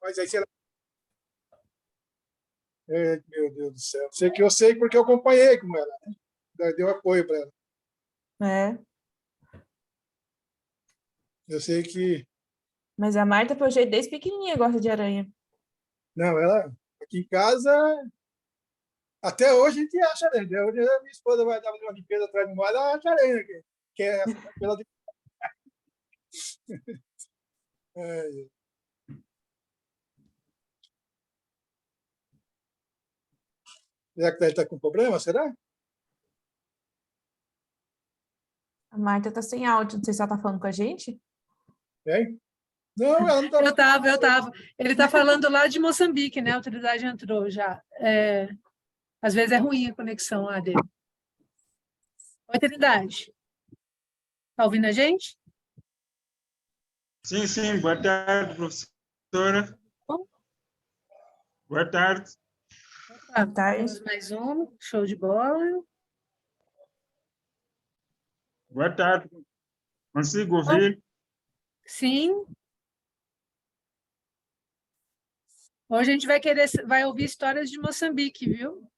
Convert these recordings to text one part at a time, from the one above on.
Mas aí, sei lá. Meu Deus do céu. Sei que eu sei porque eu acompanhei com ela, né? Deu apoio para ela. É. Eu sei que. Mas a Marta, pelo jeito, desde pequenininha gosta de aranha. Não, ela. Aqui em casa. Até hoje a gente acha aranha. Até hoje a minha esposa vai dar uma limpeza atrás de nós, ela acha aranha aqui. Que é pela. É, será que ele está com problema? Será? A Marta tá sem áudio. Não sei se ela tá falando com a gente. Hein? Não, ela não está. Eu tava. Ele está falando lá de Moçambique, né? A autoridade entrou já. Às vezes é ruim a conexão lá dele. Oi, Trindade. Está ouvindo a gente? Sim, sim. Boa tarde, professora. Bom. Boa tarde. Boa tarde. Mais um. Show de bola. Boa tarde. Consigo ouvir? Sim. Hoje a gente vai ouvir histórias de Moçambique, viu?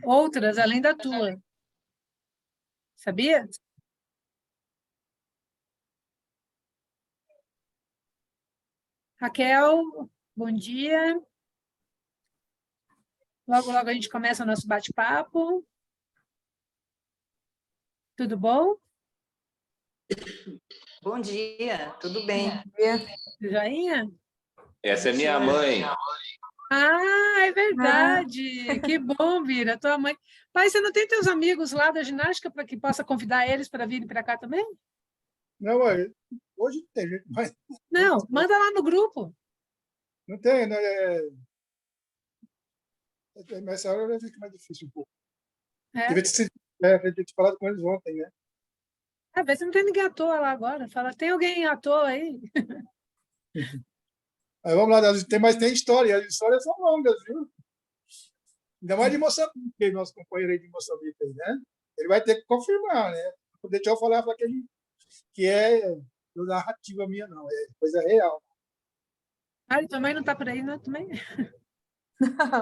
Outras, além da tua. Sabia? Raquel, bom dia. Logo, logo a gente começa o nosso bate-papo. Tudo bom? Bom dia, tudo bem? Joinha? Essa é minha mãe. Ah, é verdade. Que bom, Vira. Tua mãe. Pai, você não tem teus amigos lá da ginástica para que possa convidar eles para virem para cá também? Não, hoje não tem jeito mais. Não, manda lá no grupo. Não tem, né? Nessa hora vai ficar mais difícil um pouco. Devia ter falado com eles ontem, né? Às vezes não tem ninguém à toa lá agora. Fala, tem alguém à toa aí? Aí vamos lá, tem história. As histórias são longas, viu? Ainda mais de Moçambique, nosso companheiro aí de Moçambique, aí, né? Ele vai ter que confirmar, né? Não deixar eu falar que é narrativa minha, não. É coisa real. Ah, tua mãe não está por aí, não? Também?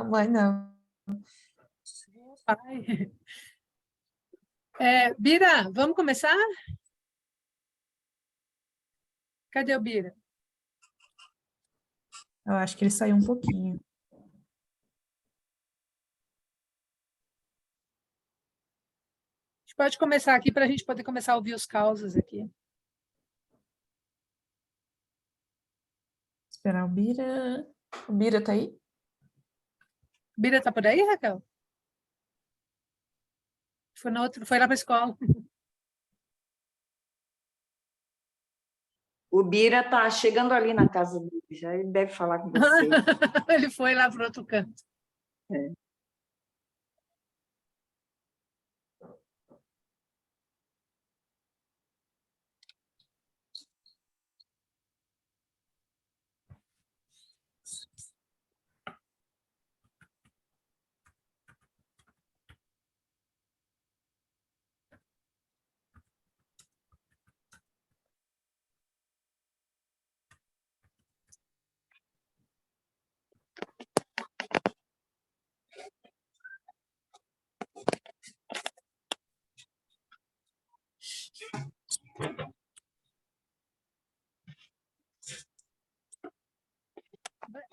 Mãe, não. Pai. Bira, vamos começar? Cadê o Bira? Eu acho que ele saiu um pouquinho. A gente pode começar aqui para a gente poder começar a ouvir os causos aqui. Esperar o Bira. O Bira tá aí? O Bira está por aí, Raquel? Foi lá para a escola. O Bira está chegando ali na casa dele, já ele deve falar com você. Ele foi lá para outro canto. É.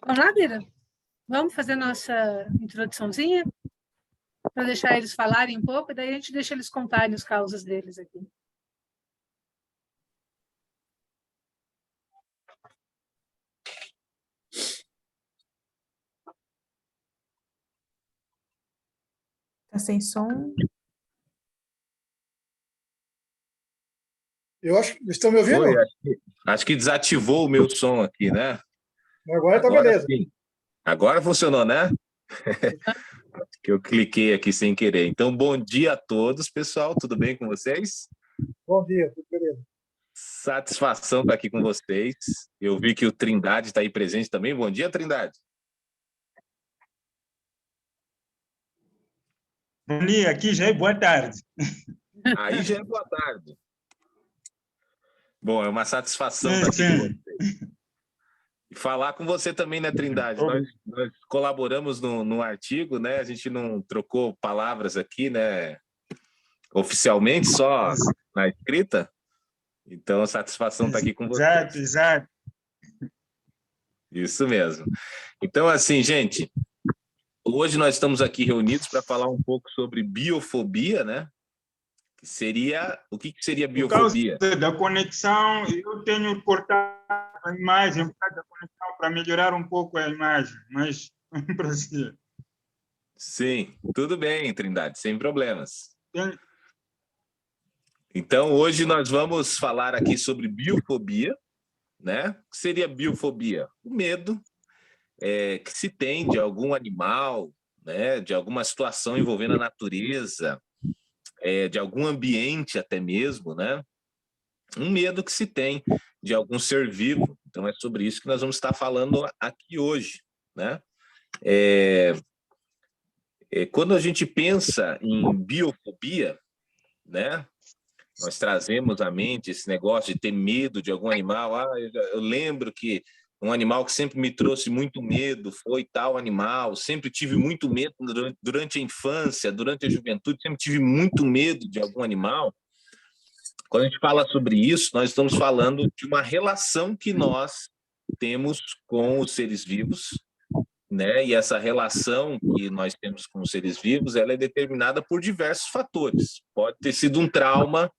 Vamos lá, Bira? Vamos fazer nossa introduçãozinha? Para deixar eles falarem um pouco, daí a gente deixa eles contarem os causos deles aqui. Tá sem som. Eu acho que estão me ouvindo? Oi, acho que desativou o meu som aqui, né? Agora tá beleza. Sim. Agora funcionou, né? Que eu cliquei aqui sem querer. Então, bom dia a todos, pessoal. Tudo bem com vocês? Bom dia, tudo beleza. Satisfação estar aqui com vocês. Eu vi que o Trindade está aí presente também. Bom dia, Trindade. Bom dia, aqui já é boa tarde. Aí já é boa tarde. Bom, é uma satisfação Sim, estar aqui com sim. você. E falar com você também, né, Trindade? Nós colaboramos no artigo, né? A gente não trocou palavras aqui, né? Oficialmente, só na escrita. Então, a satisfação estar aqui com você. Exato, exato. Isso mesmo. Então, assim, gente, hoje nós estamos aqui reunidos para falar um pouco sobre biofobia, né? Que seria, o que seria Por causa biofobia? da conexão, eu tenho cortado a imagem, por causa da conexão, para melhorar um pouco a imagem, mas para si. Sim, tudo bem, Trindade, sem problemas. Tem- Então, hoje nós vamos falar aqui sobre biofobia, né? O que seria biofobia? O medo que se tem de algum animal, né? De alguma situação envolvendo a natureza, de algum ambiente até mesmo, né? Um medo que se tem de algum ser vivo. Então, é sobre isso que nós vamos estar falando aqui hoje, né? Quando a gente pensa em biofobia, né? Nós trazemos à mente esse negócio de ter medo de algum animal. Eu lembro que um animal que sempre me trouxe muito medo foi tal animal. Sempre tive muito medo durante a infância, durante a juventude, sempre tive muito medo de algum animal. Quando a gente fala sobre isso, nós estamos falando de uma relação que nós temos com os seres vivos, né? E essa relação que nós temos com os seres vivos, ela é determinada por diversos fatores. Pode ter sido um trauma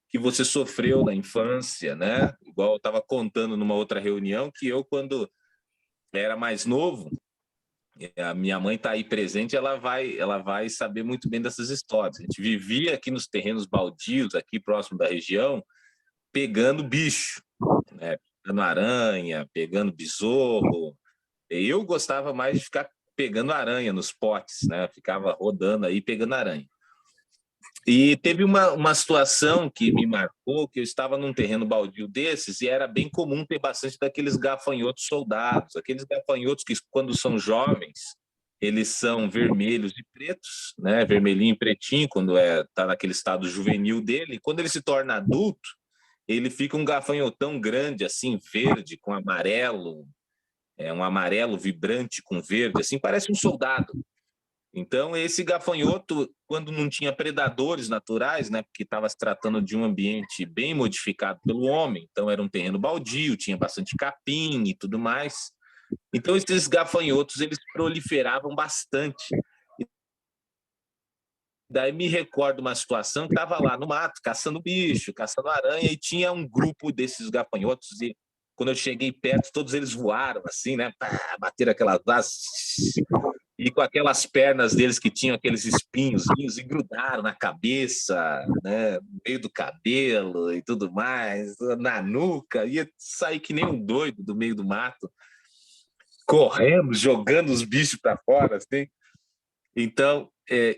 que você sofreu na infância, né? Igual eu estava contando numa outra reunião que eu, quando era mais novo, a minha mãe está aí presente, ela vai saber muito bem dessas histórias. A gente vivia aqui nos terrenos baldios, aqui próximo da região, pegando bicho, né? Pegando aranha, pegando besouro. Eu gostava mais de ficar pegando aranha nos potes, né? Ficava rodando aí pegando aranha. E teve uma situação que me marcou, que eu estava num terreno baldio desses e era bem comum ter bastante daqueles gafanhotos soldados, aqueles gafanhotos que, quando são jovens, eles são vermelhos e pretos, né? Vermelhinho e pretinho, quando tá naquele estado juvenil dele. E quando ele se torna adulto, ele fica um gafanhotão grande, assim, verde, com amarelo, um amarelo vibrante com verde, assim, parece um soldado. Então, esse gafanhoto, quando não tinha predadores naturais, né, porque estava se tratando de um ambiente bem modificado pelo homem, então era um terreno baldio, tinha bastante capim e tudo mais. Então, esses gafanhotos, eles proliferavam bastante. Daí me recordo uma situação que estava lá no mato, caçando bicho, caçando aranha, e tinha um grupo desses gafanhotos, e quando eu cheguei perto, todos eles voaram, assim, né, bateram aquelas asas, e com aquelas pernas deles que tinham aqueles espinhozinhos e grudaram na cabeça, né, no meio do cabelo e tudo mais, na nuca, ia sair que nem um doido do meio do mato, correndo, jogando os bichos para fora, assim. Então,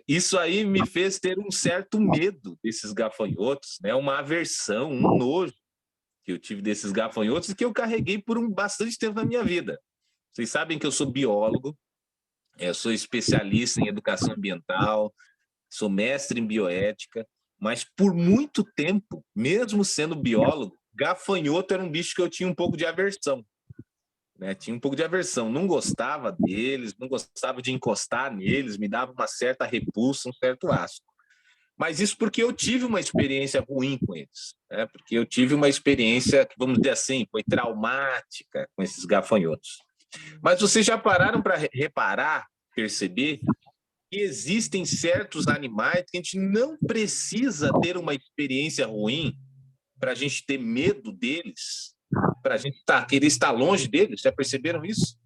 isso aí me fez ter um certo medo desses gafanhotos, né, uma aversão, um nojo que eu tive desses gafanhotos e que eu carreguei por bastante tempo na minha vida. Vocês sabem que eu sou biólogo, eu sou especialista em educação ambiental, sou mestre em bioética, mas por muito tempo, mesmo sendo biólogo, gafanhoto era um bicho que eu tinha um pouco de aversão. Né? Tinha um pouco de aversão, não gostava deles, não gostava de encostar neles, me dava uma certa repulsa, um certo asco. Mas isso porque eu tive uma experiência ruim com eles, né? Porque eu tive uma experiência que, vamos dizer assim, foi traumática com esses gafanhotos. Mas vocês já pararam para reparar, perceber que existem certos animais que a gente não precisa ter uma experiência ruim para a gente ter medo deles, para a gente querer estar longe deles? Já perceberam isso?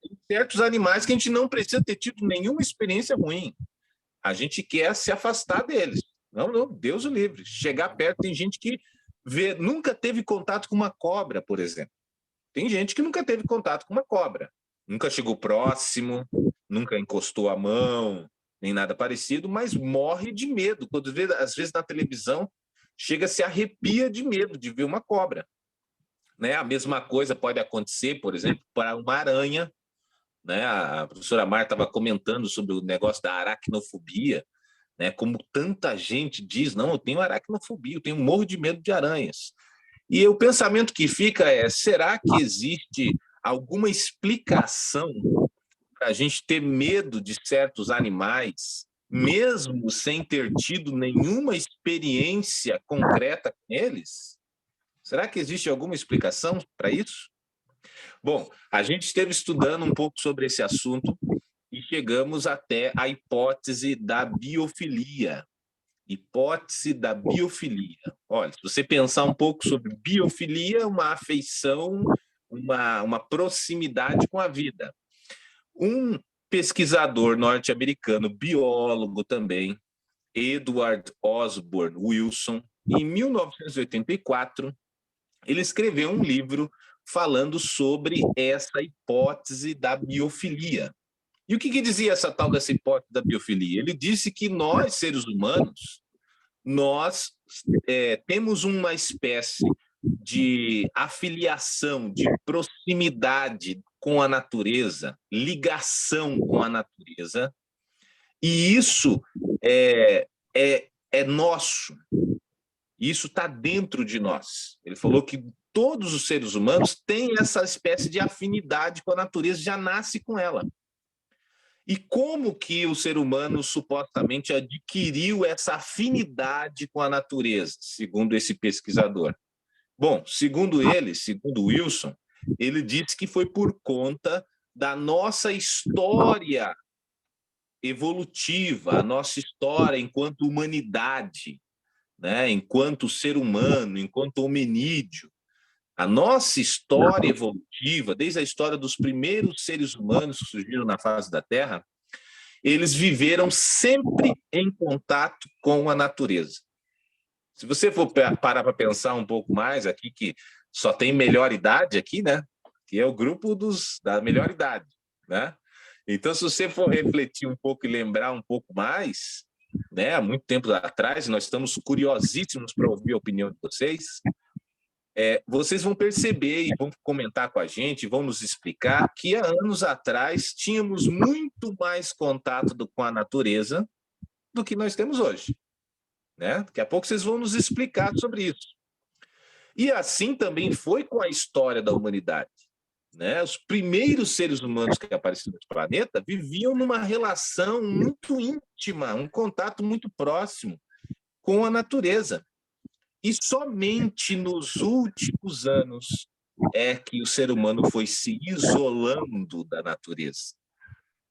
Tem certos animais que a gente não precisa ter tido nenhuma experiência ruim. A gente quer se afastar deles. Não, Deus o livre. Chegar perto, tem gente que nunca teve contato com uma cobra, por exemplo. Tem gente que nunca teve contato com uma cobra. Nunca chegou próximo, nunca encostou a mão, nem nada parecido, mas morre de medo. Quando vê, às vezes, na televisão, chega a se arrepia de medo de ver uma cobra. Né? A mesma coisa pode acontecer, por exemplo, para uma aranha. Né? A professora Marta estava comentando sobre o negócio da aracnofobia, né? Como tanta gente diz, não, eu tenho aracnofobia, eu tenho morro de medo de aranhas. E o pensamento que fica é, será que existe alguma explicação para a gente ter medo de certos animais, mesmo sem ter tido nenhuma experiência concreta com eles? Será que existe alguma explicação para isso? Bom, a gente esteve estudando um pouco sobre esse assunto e chegamos até a hipótese da biofilia. Hipótese da biofilia. Olha, se você pensar um pouco sobre biofilia, uma afeição, uma proximidade com a vida. Um pesquisador norte-americano, biólogo também, Edward Osborne Wilson, em 1984, ele escreveu um livro falando sobre essa hipótese da biofilia. E o que dizia essa tal dessa hipótese da biofilia? Ele disse que nós, seres humanos, nós temos uma espécie de afiliação, de proximidade com a natureza, ligação com a natureza, e isso é nosso, isso está dentro de nós. Ele falou que todos os seres humanos têm essa espécie de afinidade com a natureza, já nasce com ela. E como que o ser humano supostamente adquiriu essa afinidade com a natureza, segundo esse pesquisador? Bom, segundo ele, segundo Wilson, ele disse que foi por conta da nossa história evolutiva, a nossa história enquanto humanidade, né? Enquanto ser humano, enquanto hominídeo. A nossa história evolutiva, desde a história dos primeiros seres humanos que surgiram na face da Terra, eles viveram sempre em contato com a natureza. Se você for parar para pensar um pouco mais aqui, que só tem melhor idade aqui, né? Que é o grupo da melhor idade, né? Então, se você for refletir um pouco e lembrar um pouco mais, né? Há muito tempo atrás, nós estamos curiosíssimos para ouvir a opinião de vocês. Vocês vão perceber e vão comentar com a gente, vão nos explicar que há anos atrás tínhamos muito mais contato com a natureza do que nós temos hoje, né? Daqui a pouco vocês vão nos explicar sobre isso. E assim também foi com a história da humanidade, né? Os primeiros seres humanos que apareceram no planeta viviam numa relação muito íntima, um contato muito próximo com a natureza. E somente nos últimos anos é que o ser humano foi se isolando da natureza.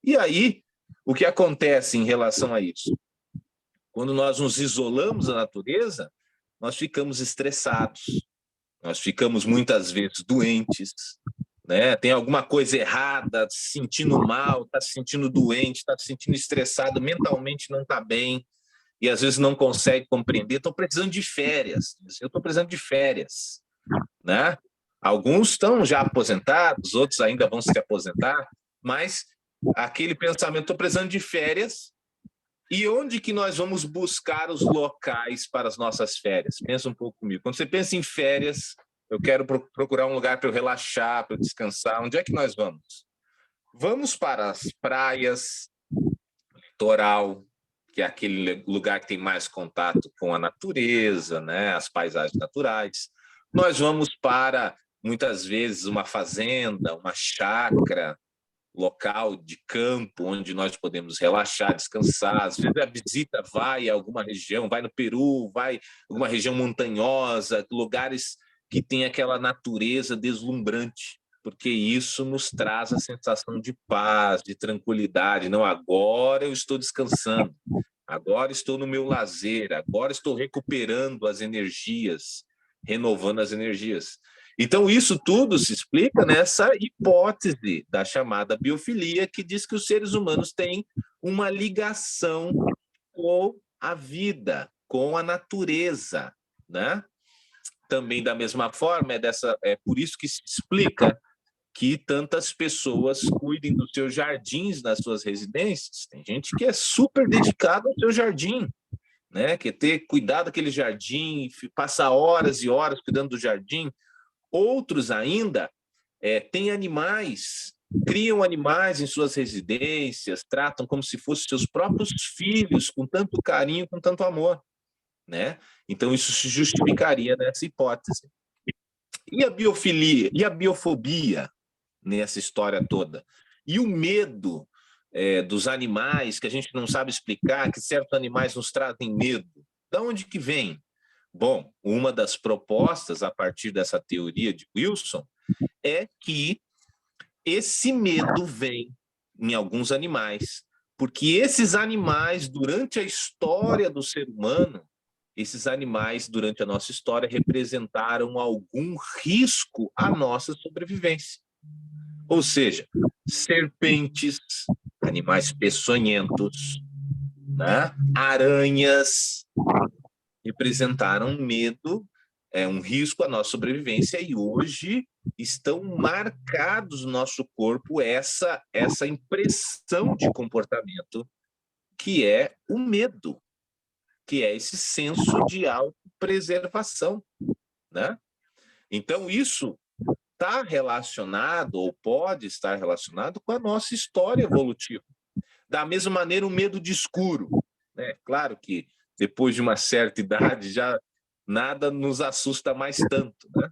E aí, o que acontece em relação a isso? Quando nós nos isolamos da natureza, nós ficamos estressados, nós ficamos muitas vezes doentes, né? Tem alguma coisa errada, se sentindo mal, está se sentindo doente, está se sentindo estressado, mentalmente não está bem, e às vezes não consegue compreender, estou precisando de férias, eu estou precisando de férias, né? Alguns estão já aposentados, outros ainda vão se aposentar, mas aquele pensamento, estou precisando de férias, e onde que nós vamos buscar os locais para as nossas férias? Pensa um pouco comigo. Quando você pensa em férias, eu quero procurar um lugar para eu relaxar, para eu descansar, onde é que nós vamos? Vamos para as praias, litoral, que é aquele lugar que tem mais contato com a natureza, né? As paisagens naturais. Nós vamos para, muitas vezes, uma fazenda, uma chácara, local de campo, onde nós podemos relaxar, descansar. Às vezes a visita vai a alguma região, vai no Peru, vai a alguma região montanhosa, lugares que tem aquela natureza deslumbrante, porque isso nos traz a sensação de paz, de tranquilidade. Não, agora eu estou descansando, agora estou no meu lazer, agora estou recuperando as energias, renovando as energias. Então, isso tudo se explica nessa hipótese da chamada biofilia, que diz que os seres humanos têm uma ligação com a vida, com a natureza, né? Também, da mesma forma, é por isso que se explica que tantas pessoas cuidem dos seus jardins nas suas residências. Tem gente que é super dedicada ao seu jardim, né? Quer ter cuidado daquele jardim, passar horas e horas cuidando do jardim. Outros ainda têm animais, criam animais em suas residências, tratam como se fossem seus próprios filhos, com tanto carinho, com tanto amor, né? Então, isso se justificaria nessa hipótese. E a biofilia, e a biofobia nessa história toda? E o medo dos animais, que a gente não sabe explicar, que certos animais nos trazem medo. De onde que vem? Bom, uma das propostas a partir dessa teoria de Wilson é que esse medo vem em alguns animais, porque esses animais, durante a história do ser humano, esses animais, durante a nossa história, representaram algum risco à nossa sobrevivência. Ou seja, serpentes, animais peçonhentos, né? Aranhas, representaram medo, um risco à nossa sobrevivência, e hoje estão marcados no nosso corpo essa impressão de comportamento, que é o medo, que é esse senso de autopreservação, né? Então, isso está relacionado, ou pode estar relacionado, com a nossa história evolutiva. Da mesma maneira, o medo de escuro, né? Claro que depois de uma certa idade já nada nos assusta mais tanto, né?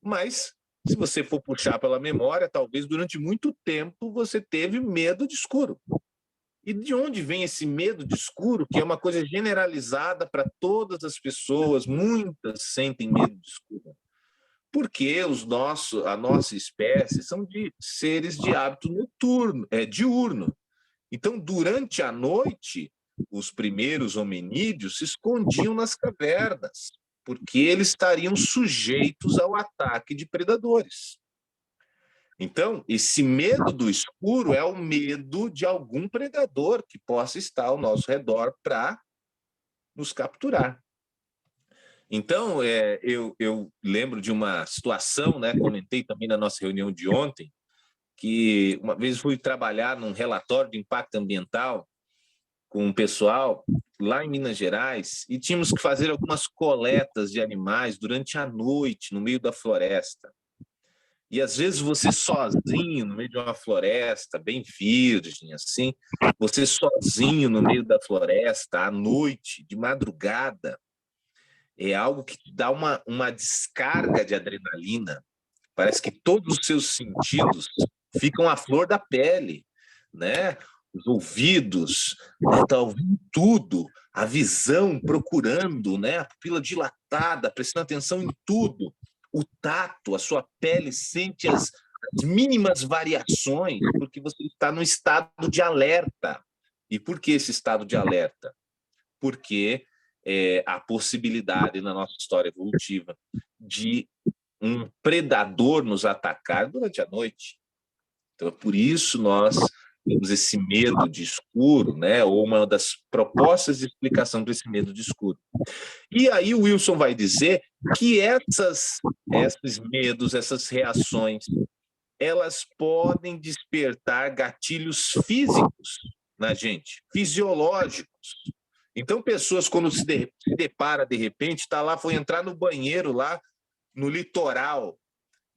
Mas, se você for puxar pela memória, talvez durante muito tempo você teve medo de escuro. E de onde vem esse medo de escuro, que é uma coisa generalizada para todas as pessoas, muitas sentem medo de escuro? Porque a nossa espécie são de seres de hábito noturno, diurno. Então, durante a noite, os primeiros hominídeos se escondiam nas cavernas, porque eles estariam sujeitos ao ataque de predadores. Então, esse medo do escuro é o medo de algum predador que possa estar ao nosso redor para nos capturar. Então, eu lembro de uma situação, né, comentei também na nossa reunião de ontem, que uma vez fui trabalhar num relatório de impacto ambiental com o pessoal lá em Minas Gerais, e tínhamos que fazer algumas coletas de animais durante a noite, no meio da floresta. E às vezes você sozinho, no meio de uma floresta, bem virgem, assim, você sozinho no meio da floresta, à noite, de madrugada, é algo que te dá uma descarga de adrenalina. Parece que todos os seus sentidos ficam à flor da pele, né? Os ouvidos, tá ouvindo tudo, a visão procurando, né? A pupila dilatada, prestando atenção em tudo. O tato, a sua pele sente as mínimas variações, porque você está num estado de alerta. E por que esse estado de alerta? Porque a possibilidade na nossa história evolutiva de um predador nos atacar durante a noite. Então, é por isso nós temos esse medo de escuro, né? Ou uma das propostas de explicação para esse medo de escuro. E aí o Wilson vai dizer que esses medos, essas reações, elas podem despertar gatilhos físicos na gente, fisiológicos. Então, pessoas, quando se depara, de repente, está lá, foi entrar no banheiro lá no litoral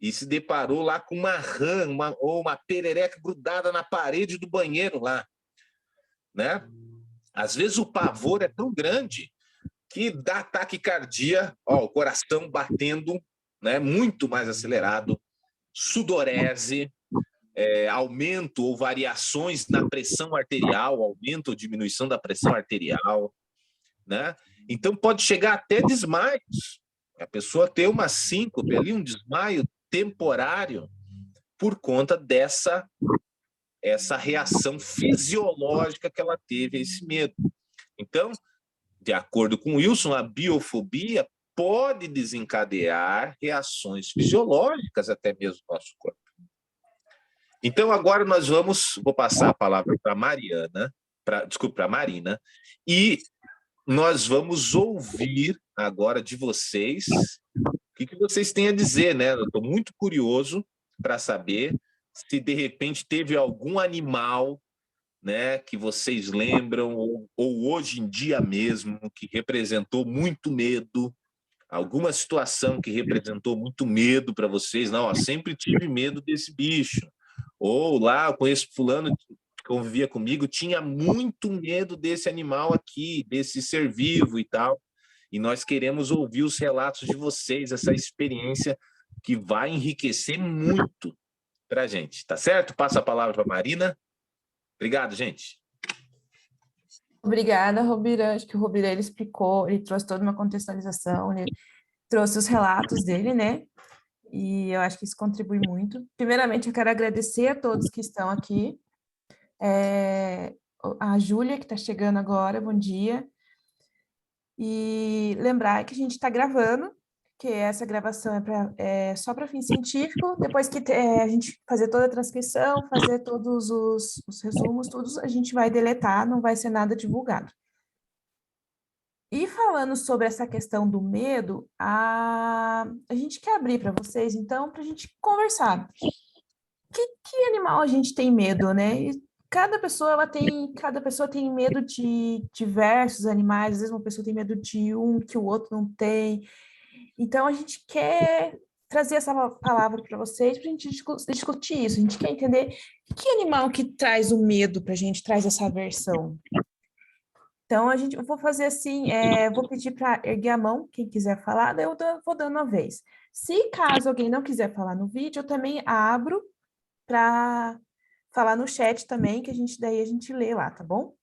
e se deparou lá com uma rã ou uma perereca grudada na parede do banheiro lá, né? Às vezes o pavor é tão grande que dá taquicardia, o coração batendo, né, muito mais acelerado, sudorese, aumento ou variações na pressão arterial, aumento ou diminuição da pressão arterial, né? Então pode chegar até desmaios. A pessoa ter uma síncope ali, um desmaio temporário por conta essa reação fisiológica que ela teve a esse medo. Então, de acordo com Wilson, a biofobia pode desencadear reações fisiológicas até mesmo no nosso corpo. Então, agora vou passar a palavra para Marina, e nós vamos ouvir agora de vocês o que vocês têm a dizer, né? Eu estou muito curioso para saber se de repente teve algum animal, né, que vocês lembram, ou hoje em dia mesmo, que representou muito medo, alguma situação que representou muito medo para vocês. Não, sempre tive medo desse bicho. Ou lá, eu conheço fulano que convivia comigo, tinha muito medo desse animal aqui, desse ser vivo e tal. E nós queremos ouvir os relatos de vocês, essa experiência que vai enriquecer muito para a gente, tá certo? Passo a palavra para a Marina. Obrigado, gente. Obrigada, Robira. Acho que o Robira ele explicou, ele trouxe toda uma contextualização, ele trouxe os relatos dele, né? E eu acho que isso contribui muito. Primeiramente, eu quero agradecer a todos que estão aqui. A Júlia, que está chegando agora, bom dia. E lembrar que a gente está gravando, que essa gravação é só para fim científico. Depois que a gente fazer toda a transcrição, fazer todos os resumos, todos a gente vai deletar, não vai ser nada divulgado. E falando sobre essa questão do medo, a gente quer abrir para vocês, então, para a gente conversar. Que animal a gente tem medo, né? E cada pessoa tem medo de diversos animais, às vezes uma pessoa tem medo de um que o outro não tem. Então, a gente quer trazer essa palavra para vocês, para a gente discutir isso. A gente quer entender que animal que traz o medo para a gente, traz essa aversão. Então, eu vou fazer assim, vou pedir para erguer a mão, quem quiser falar, daí eu vou dando uma vez. Se caso alguém não quiser falar no vídeo, eu também abro para falar no chat também, que daí a gente lê lá, tá bom?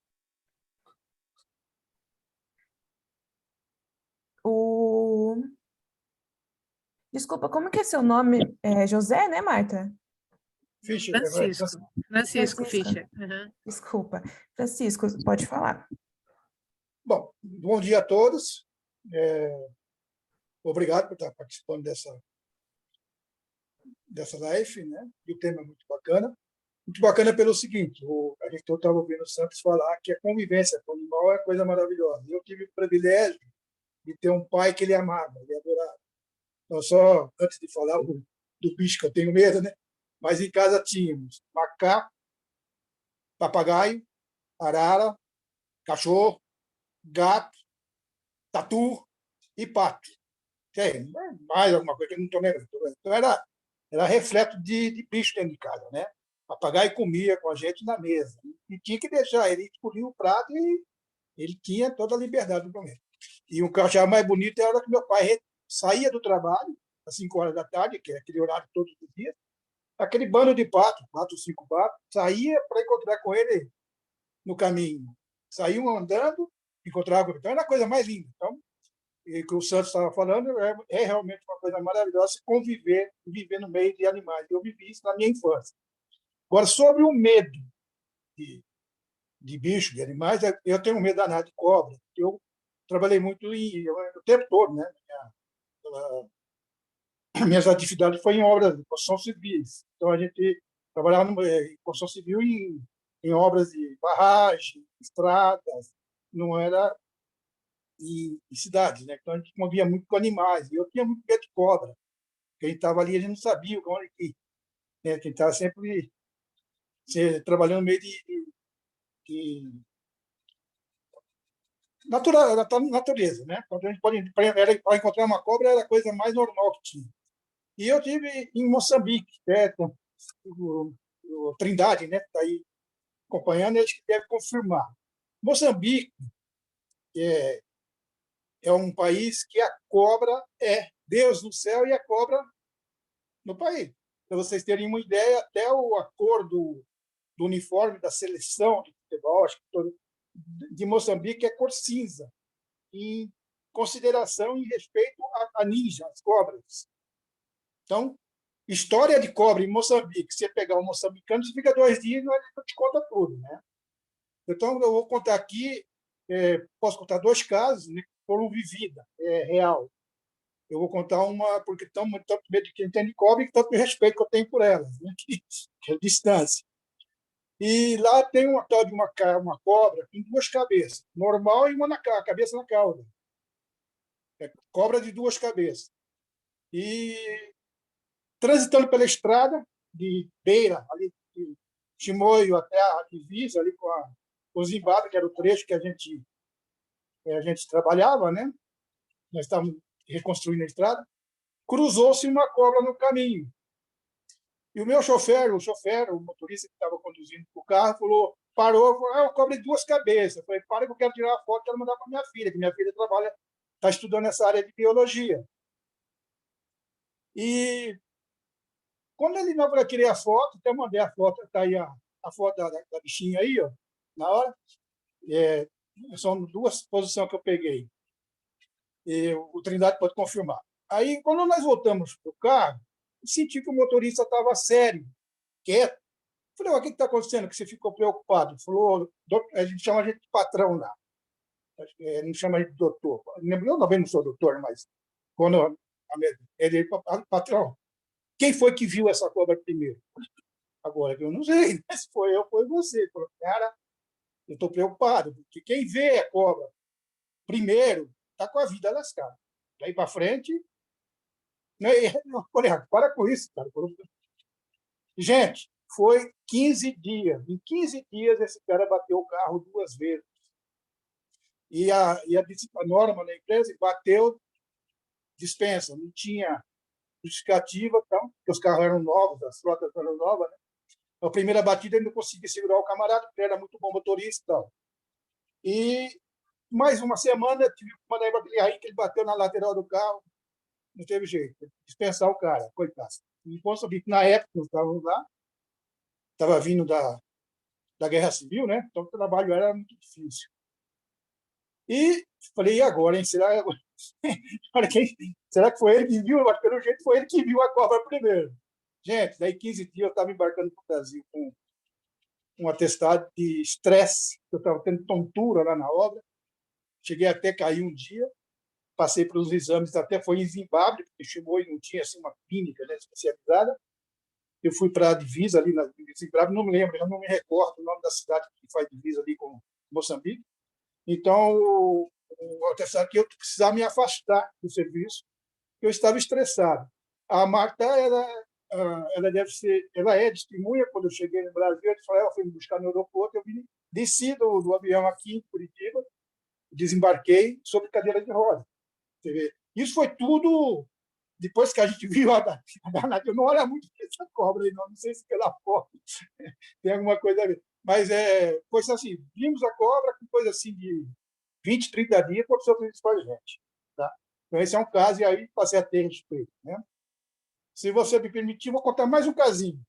Desculpa, como que é seu nome? José, né, Marta? Fischer, Francisco Fischer. Uhum. Desculpa. Francisco, pode falar. Bom, bom dia a todos. Obrigado por estar participando dessa live, né? E o tema é muito bacana. Muito bacana pelo seguinte, a gente estava ouvindo o Santos falar que a convivência com o animal é coisa maravilhosa. Eu tive o privilégio de ter um pai que ele amava, ele adorava. Então, só antes de falar do bicho que eu tenho medo, né? Mas em casa tínhamos macaco, papagaio, arara, cachorro, gato, tatu e pato. Tem mais alguma coisa que eu não estou lembrando. Então, era reflexo de bicho dentro de casa, né? Papagaio comia com a gente na mesa. E tinha que deixar, ele escolhia o prato e ele tinha toda a liberdade do momento. E o que eu achava mais bonito era a hora que meu pai saía do trabalho, às 5 horas da tarde, que é aquele horário todos os dias, aquele bando de patos, 4 ou 5 patos, saía para encontrar com ele no caminho. Saíam andando, encontravam com ele. Então, era a coisa mais linda. Então, e o que o Santos estava falando é realmente uma coisa maravilhosa viver no meio de animais. Eu vivi isso na minha infância. Agora, sobre o medo de bicho, de animais, eu tenho medo danado de cobra. Eu trabalhei muito o tempo todo, né? Minhas atividades foram em obras de construção civis. Então, a gente trabalhava em construção civil em obras de barragem, estradas, não era em cidades, né? Então, a gente convivia muito com animais. E eu tinha muito medo de cobra. Porque a gente estava ali, a gente não sabia onde que... Né? A gente estava sempre trabalhando no meio de natureza, né? Então, a gente para encontrar uma cobra era a coisa mais normal que tinha. E eu tive em Moçambique, perto o Trindade, né? Está aí acompanhando, eles que devem confirmar. Moçambique é um país que a cobra é Deus no céu e a cobra no país. Para vocês terem uma ideia, até a cor do uniforme da seleção de futebol, acho que de Moçambique é cor cinza, em consideração e respeito a ninja, as cobras. Então, história de cobra em Moçambique, se você pegar um moçambicano, você fica 2 dias e não te conta tudo, né? Então, eu vou contar aqui, posso contar 2 casos, né, que foram vividos, real. Eu vou contar uma, porque tanto medo de quem tem de cobra e tanto respeito que eu tenho por elas, né, que é distância. E lá tem uma tal de uma cobra com 2 cabeças, normal e uma cabeça na cauda. Cobra de 2 cabeças. E transitando pela estrada de beira, ali de Chimoio até a divisa, ali com o Zimbabwe, que era o trecho que a gente trabalhava, né? Nós estávamos reconstruindo a estrada. Cruzou-se uma cobra no caminho. E o meu chofer, o motorista que estava conduzindo o carro, parou, falou, é uma cobra de 2 cabeças. Eu falei, para que eu quero tirar a foto, quero mandar para minha filha, que minha filha está estudando essa área de biologia. E quando ele não vai querer a foto, até mandei a foto, está aí a foto da bichinha aí, ó, na hora. São duas posições que eu peguei. E o Trindade pode confirmar. Aí, quando nós voltamos para o carro, senti que o motorista estava sério, quieto. Falei, o que está acontecendo que você ficou preocupado? Ele falou, ele chama a gente de patrão lá. Não chama a gente de doutor. Eu também não sou doutor, mas quando ele patrão, quem foi que viu essa cobra primeiro? Agora, eu não sei, né? Se foi eu, foi você. Ele falou, cara, eu estou preocupado, porque quem vê a cobra primeiro está com a vida lascada. Daí para frente, né? Para com isso, cara. Gente, foi 15 dias. Em 15 dias, esse cara bateu o carro 2 vezes. E a norma na empresa bateu dispensa, não tinha justificativa, então, porque os carros eram novos, as frotas eram novas. Né? A primeira batida, ele não conseguia segurar o camarada, porque ele era muito bom motorista. Então. E mais uma semana, tive uma lembra dele aí que ele bateu na lateral do carro, não teve jeito, dispensar o cara, coitado. E na época, nós estávamos lá, estava vindo da Guerra Civil, né? Então o trabalho era muito difícil. E falei, e agora, hein? Será que foi ele que viu? Mas, pelo jeito, foi ele que viu a cobra primeiro. Gente, daí 15 dias eu estava embarcando para o Brasil com um atestado de estresse, eu estava tendo tontura lá na obra. Cheguei até a cair um dia, passei pelos exames, até foi em Zimbábue, porque chegou e não tinha assim, uma clínica, né, especializada. Eu fui para a divisa ali na Zimbábue, não me lembro, eu não me recordo o nome da cidade que faz divisa ali com Moçambique. Então, o atestado que eu precisava me afastar do serviço, eu estava estressado. A Marta, ela é testemunha. Quando eu cheguei no Brasil, ela foi me buscar no aeroporto, eu desci do avião aqui em Curitiba, desembarquei sobre cadeira de rodas. Isso foi tudo depois que a gente viu a danada. Eu não olho muito para essa cobra aí, não sei se pela foto tem alguma coisa a ver. Mas foi assim, vimos a cobra com coisa assim de 20, 30 dias, aconteceu tudo isso com a gente. Tá? Então, esse é um caso, e aí passei a ter respeito. Né? Se você me permitir, vou contar mais um casinho.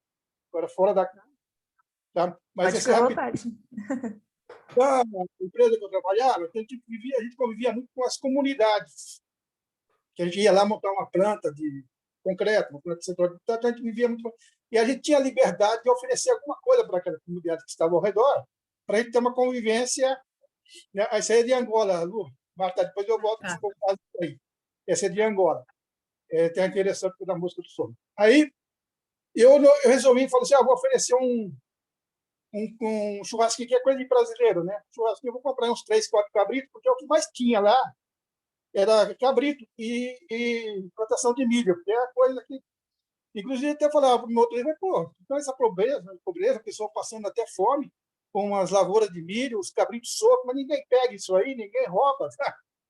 Agora, fora da casa. Tá? Mas Pode ficar à vontade. Na empresa que eu trabalhava, a gente convivia muito com as comunidades. Que a gente ia lá montar uma planta de concreto, uma planta de setor. Então, a gente vivia muito. E a gente tinha a liberdade de oferecer alguma coisa para aquela comunidade que estava ao redor, para a gente ter uma convivência. Né? Essa aí é de Angola, Lu. Marta, depois eu volto com o caso aí. Essa é de Angola. Tem a interessante da música do som. Aí eu resolvi, falei assim, vou oferecer um churrasquinho, que é coisa de brasileiro, né? Churrasquinho, eu vou comprar uns 3, 4 cabritos, porque o que mais tinha lá era cabrito e plantação de milho, porque é a coisa que... Inclusive, até falava para o meu motorista, pô, então essa pobreza, a pessoa passando até fome, com umas lavouras de milho, os cabritos soltos, mas ninguém pega isso aí, ninguém rouba.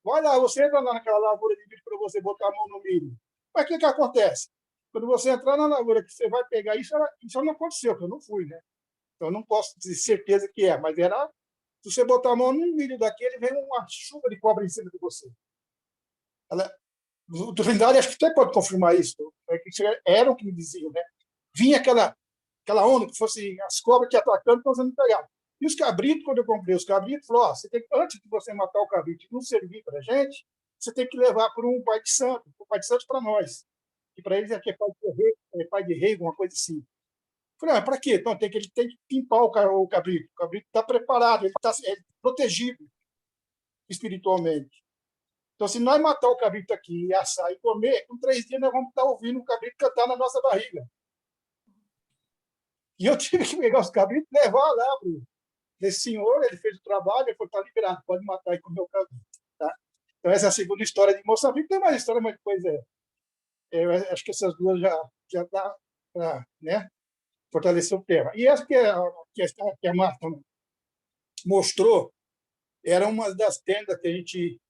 Olha lá, você entra lá naquela lavoura de milho para você botar a mão no milho. Mas o que acontece? Quando você entrar na lavoura que você vai pegar isso não aconteceu, porque eu não fui, né? Então, eu não posso ter certeza que é, mas era... Se você botar a mão no milho daquele, vem uma chuva de cobra em cima de você. O Trindade, acho que até pode confirmar isso. Era o que me diziam, né? Vinha aquela onda que fosse as cobras te atacando para você não pegar. E os cabritos, quando eu comprei os cabritos, falou: antes de você matar o cabrito e não servir para a gente, você tem que levar para um pai de santo, para nós. E para eles aqui é pai de rei, alguma coisa assim. Falei, para quê? Então, ele tem que pimpar o cabrito. O cabrito está preparado, ele está protegido espiritualmente. Então, se nós matar o cabrito aqui e assar e comer, com 3 dias nós vamos estar ouvindo o cabrito cantar na nossa barriga. E eu tive que pegar os cabritos e levar lá para esse senhor. Ele fez o trabalho, ele falou: está liberado, pode matar e comer o cabrito. Tá? Então, essa é a segunda história de Moçambique. Tem mais história, mas depois eu acho que essas duas já dá para, né, fortalecer o tema. E essa que a Marta mostrou era uma das tendas que a gente...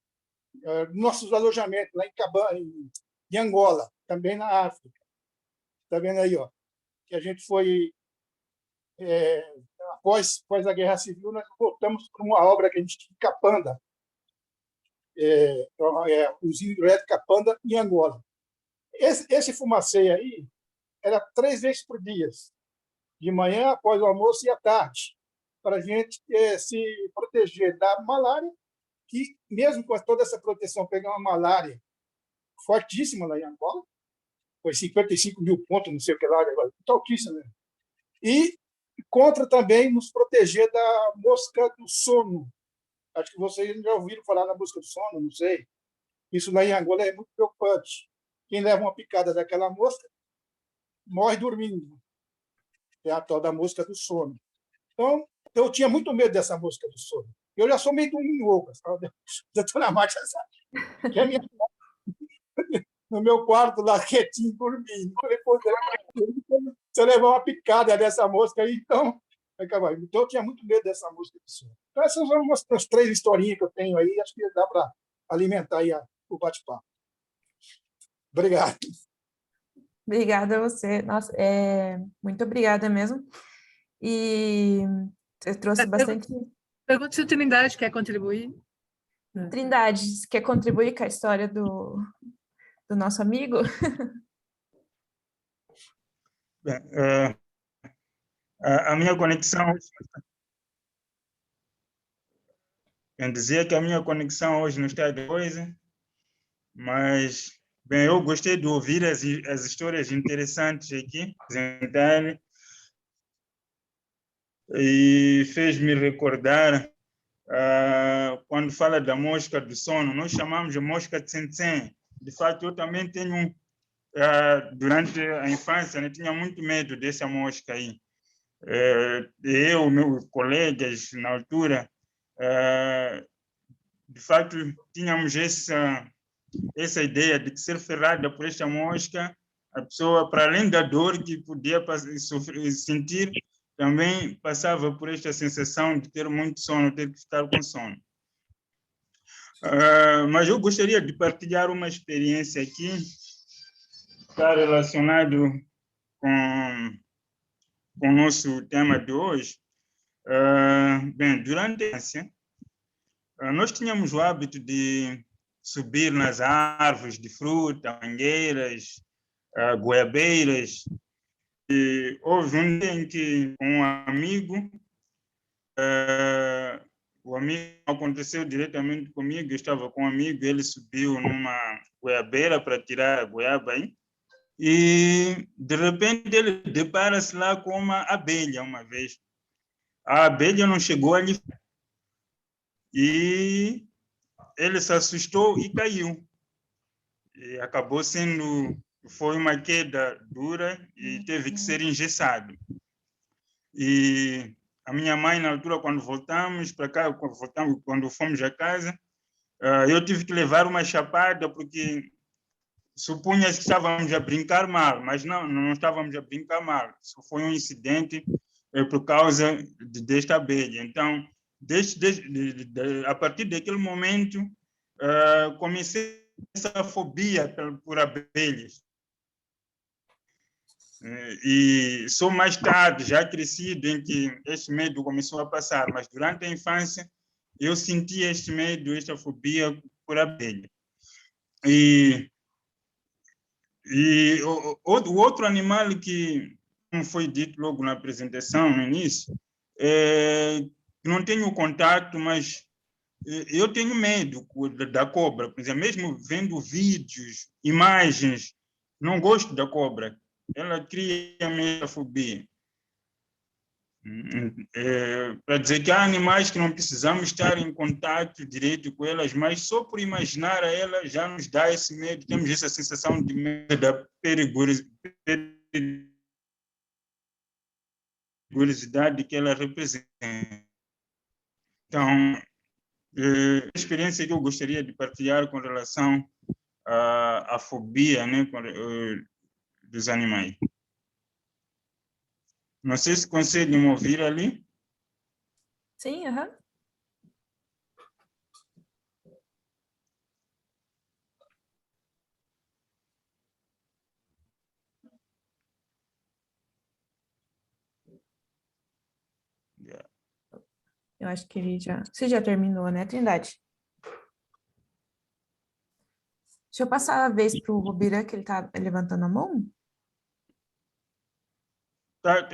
nossos alojamentos lá em Angola, também na África. Está vendo aí, ó? Que a gente foi... após a Guerra Civil, nós voltamos para uma obra que a gente tinha em Capanda, o usina hidrelétrica Capanda, em Angola. Esse fumacê aí era 3 vezes por dia, de manhã, após o almoço e à tarde, para a gente se proteger da malária, que mesmo com toda essa proteção, pegar uma malária fortíssima lá em Angola, foi 55 mil pontos, não sei o que lá, muito altíssimo, né? E contra também nos proteger da mosca do sono. Acho que vocês já ouviram falar na mosca do sono, não sei. Isso lá em Angola é muito preocupante. Quem leva uma picada daquela mosca morre dormindo. É a tal da mosca do sono. Então, eu tinha muito medo dessa mosca do sono. Eu já sou meio do minhoca, sabe? Já estou na marcha, sabe? Que é minha... no meu quarto lá, quietinho, dormindo. Falei, pô, se eu levar uma picada dessa mosca aí, então... Então, eu tinha muito medo dessa mosca do sono. Então, essas são umas 3 historinhas que eu tenho aí, acho que dá para alimentar aí o bate-papo. Obrigado. Obrigada a você. Nossa, muito obrigada mesmo. E você trouxe bastante... Pergunta se o Trindade quer contribuir. Trindade, você quer contribuir com a história do nosso amigo? Bem, a minha conexão, eu dizia que a minha conexão hoje não está de coisa, mas, bem, eu gostei de ouvir as histórias interessantes aqui, apresentarem, e fez-me recordar, quando fala da mosca do sono, nós chamamos de mosca de tsetse. De fato, eu também tenho, durante a infância, eu tinha muito medo dessa mosca aí. Eu, meus colegas, na altura, de fato, tínhamos essa ideia de que ser ferrada por esta mosca, a pessoa, para além da dor que podia sentir, também passava por esta sensação de ter muito sono, ter que ficar com sono. Mas eu gostaria de partilhar uma experiência aqui, está relacionado com o nosso tema de hoje. Bem, durante a infância, nós tínhamos o hábito de subir nas árvores de fruta, mangueiras, goiabeiras. E houve um dia em que um amigo, o amigo aconteceu diretamente comigo, eu estava com um amigo, ele subiu numa goiabeira para tirar a goiaba aí, e de repente ele depara-se lá com uma abelha uma vez. A abelha não chegou ali e ele se assustou e caiu. E acabou foi uma queda dura e teve que ser engessado. E a minha mãe, na altura, quando voltamos para cá, quando fomos a casa, eu tive que levar uma chapada porque supunha que estávamos a brincar mal, mas não estávamos a brincar mal. Isso foi um incidente por causa desta abelha. Então, a partir daquele momento, comecei essa fobia por abelhas. E só mais tarde, já crescido, em que este medo começou a passar, mas durante a infância eu sentia este medo, esta fobia por abelha. E o outro animal que, como foi dito logo na apresentação, no início, não tenho contato, mas eu tenho medo da cobra. Por exemplo, mesmo vendo vídeos, imagens, não gosto da cobra. Ela cria a fobia. Para dizer que há animais que não precisamos estar em contato direto com elas, mas só por imaginar a ela já nos dá esse medo, temos essa sensação de medo da perigosidade que ela representa. Então, a experiência que eu gostaria de partilhar com relação à fobia, né, dos animais. Não sei se conseguem me ouvir ali. Sim, aham. Eu acho que ele já... Você já terminou, né, Trindade? Deixa eu passar a vez para o Rubira, que ele está levantando a mão. Tá,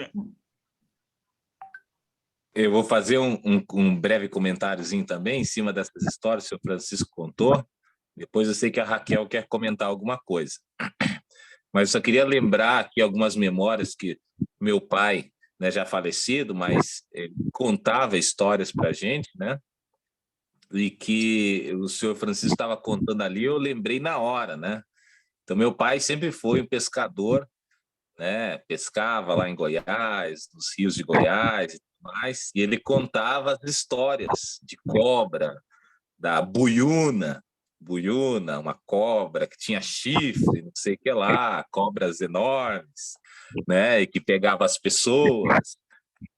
Eu vou fazer um breve comentáriozinho também em cima dessas histórias que o Francisco contou. Depois eu sei que a Raquel quer comentar alguma coisa. Mas eu só queria lembrar aqui algumas memórias que meu pai, né, já falecido, mas ele contava histórias para a gente, né? E que o senhor Francisco estava contando ali, eu lembrei na hora, né? Então, meu pai sempre foi um pescador, né? Pescava lá em Goiás, nos rios de Goiás e tudo mais, e ele contava as histórias de cobra, da buiúna, uma cobra que tinha chifre, não sei o que lá, cobras enormes, né? E que pegava as pessoas.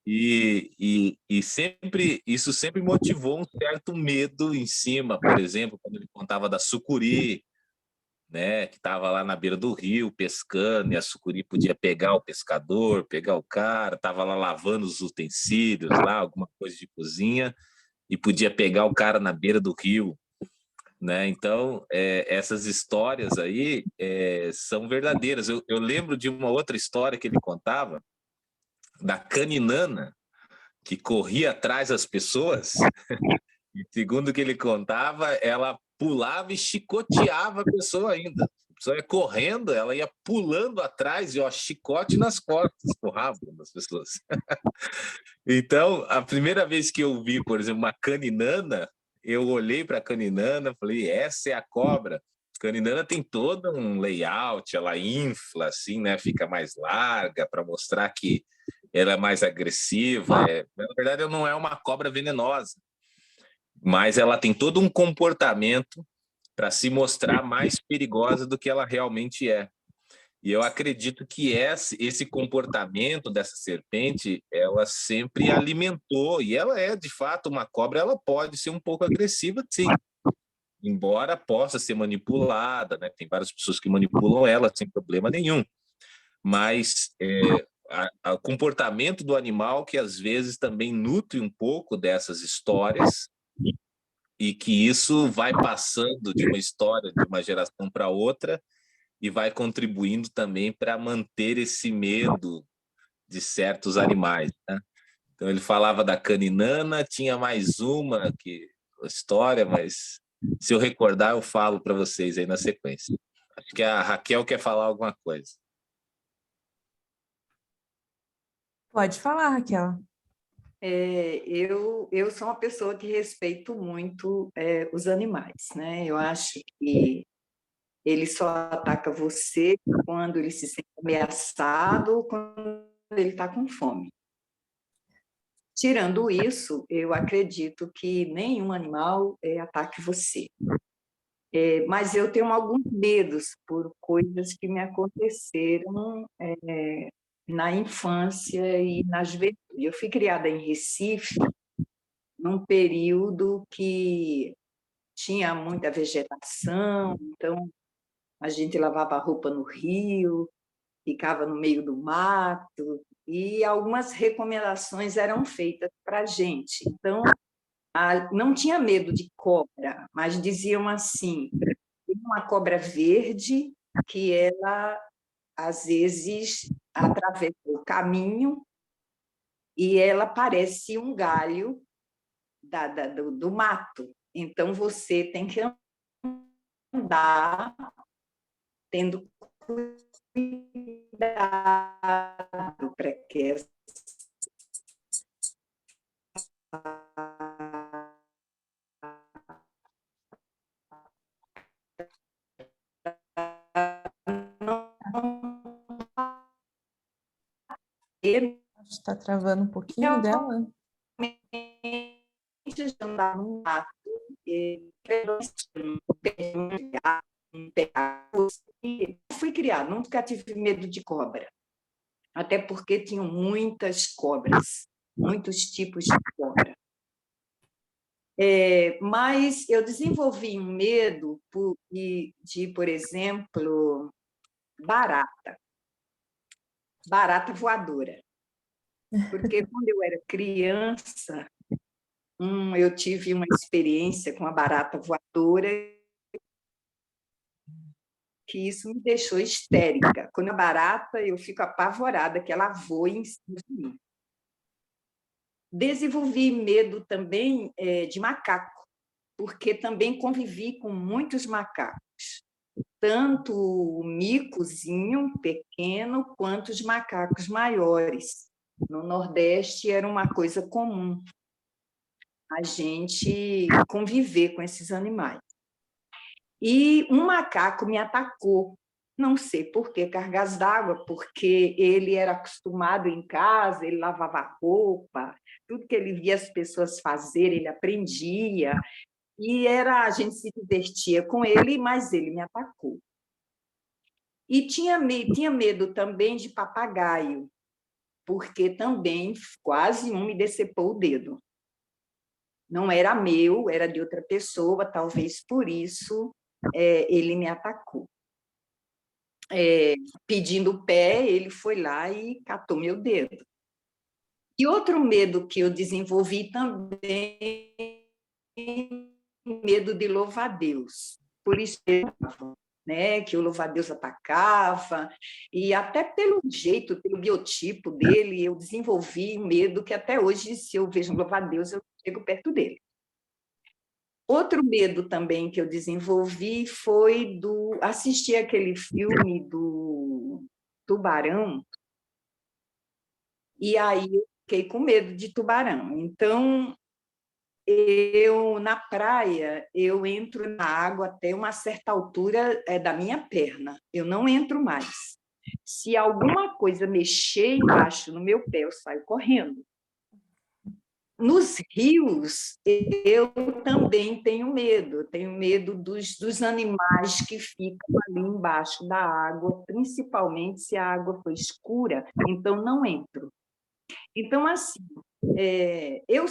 E sempre isso sempre motivou um certo medo em cima, por exemplo, quando ele contava da sucuri, né, que estava lá na beira do rio pescando, e a sucuri podia pegar o pescador, pegar o cara, estava lá lavando os utensílios, lá, alguma coisa de cozinha, e podia pegar o cara na beira do rio, né? Então, essas histórias aí são verdadeiras. Eu lembro de uma outra história que ele contava, da caninana, que corria atrás das pessoas, e segundo o que ele contava, ela pulava e chicoteava a pessoa ainda. A pessoa ia correndo, ela ia pulando atrás e ó, chicote nas costas, com o rabo das pessoas. Então, a primeira vez que eu vi, por exemplo, uma caninana, eu olhei para a caninana, falei, essa é a cobra. A caninana tem todo um layout, ela infla, assim, né? Fica mais larga para mostrar que ela é mais agressiva. Na verdade, ela não é uma cobra venenosa, mas ela tem todo um comportamento para se mostrar mais perigosa do que ela realmente é. E eu acredito que esse comportamento dessa serpente, ela sempre alimentou, e ela é, de fato, uma cobra, ela pode ser um pouco agressiva, sim, embora possa ser manipulada, né? Tem várias pessoas que manipulam ela sem problema nenhum, mas o comportamento do animal que às vezes também nutre um pouco dessas histórias e que isso vai passando de uma história de uma geração para outra e vai contribuindo também para manter esse medo de certos animais, né? Então ele falava da caninana, tinha mais uma história, mas se eu recordar eu falo para vocês aí na sequência. Acho que a Raquel quer falar alguma coisa. Pode falar, Raquel. Eu sou uma pessoa que respeito muito os animais, né? Eu acho que ele só ataca você quando ele se sente ameaçado ou quando ele está com fome. Tirando isso, eu acredito que nenhum animal ataque você. Mas eu tenho alguns medos por coisas que me aconteceram na infância e na juventude. Eu fui criada em Recife, num período que tinha muita vegetação, então a gente lavava a roupa no rio, ficava no meio do mato, e algumas recomendações eram feitas para a gente. Então, não tinha medo de cobra, mas diziam assim, tem uma cobra verde que ela, às vezes, atravessa o caminho e ela parece um galho do mato. Então, você tem que andar tendo cuidado para que essa Está travando um pouquinho dela. andar no mato, fui criada, nunca tive medo de cobra, até porque tinham muitas cobras, muitos tipos de cobra. Mas eu desenvolvi um medo de, por exemplo, barata voadora. Porque quando eu era criança, eu tive uma experiência com a barata voadora que isso me deixou histérica. Quando é barata, eu fico apavorada que ela voe em cima de mim. Desenvolvi medo também de macaco, porque também convivi com muitos macacos, tanto o micozinho pequeno quanto os macacos maiores. No Nordeste era uma coisa comum a gente conviver com esses animais. E um macaco me atacou, não sei por que cargas d'água, porque ele era acostumado em casa, ele lavava a roupa, tudo que ele via as pessoas fazerem, ele aprendia, e a gente se divertia com ele, mas ele me atacou. E tinha medo também de papagaio, porque também quase me decepou o dedo. Não era meu, era de outra pessoa, talvez por isso ele me atacou. Pedindo o pé, ele foi lá e catou meu dedo. E outro medo que eu desenvolvi também, medo de louva-a-Deus. Por isso, né, que o louva-a-Deus atacava, e até pelo jeito, pelo biotipo dele, eu desenvolvi um medo que até hoje, se eu vejo um louva-a-Deus, eu chego perto dele. Outro medo também que eu desenvolvi foi assistir aquele filme do Tubarão, e aí eu fiquei com medo de tubarão. Então, na praia, eu entro na água até uma certa altura da minha perna, eu não entro mais. Se alguma coisa mexer embaixo no meu pé, eu saio correndo. Nos rios, eu também tenho medo dos animais que ficam ali embaixo da água, principalmente se a água for escura, então não entro. Então, assim, eu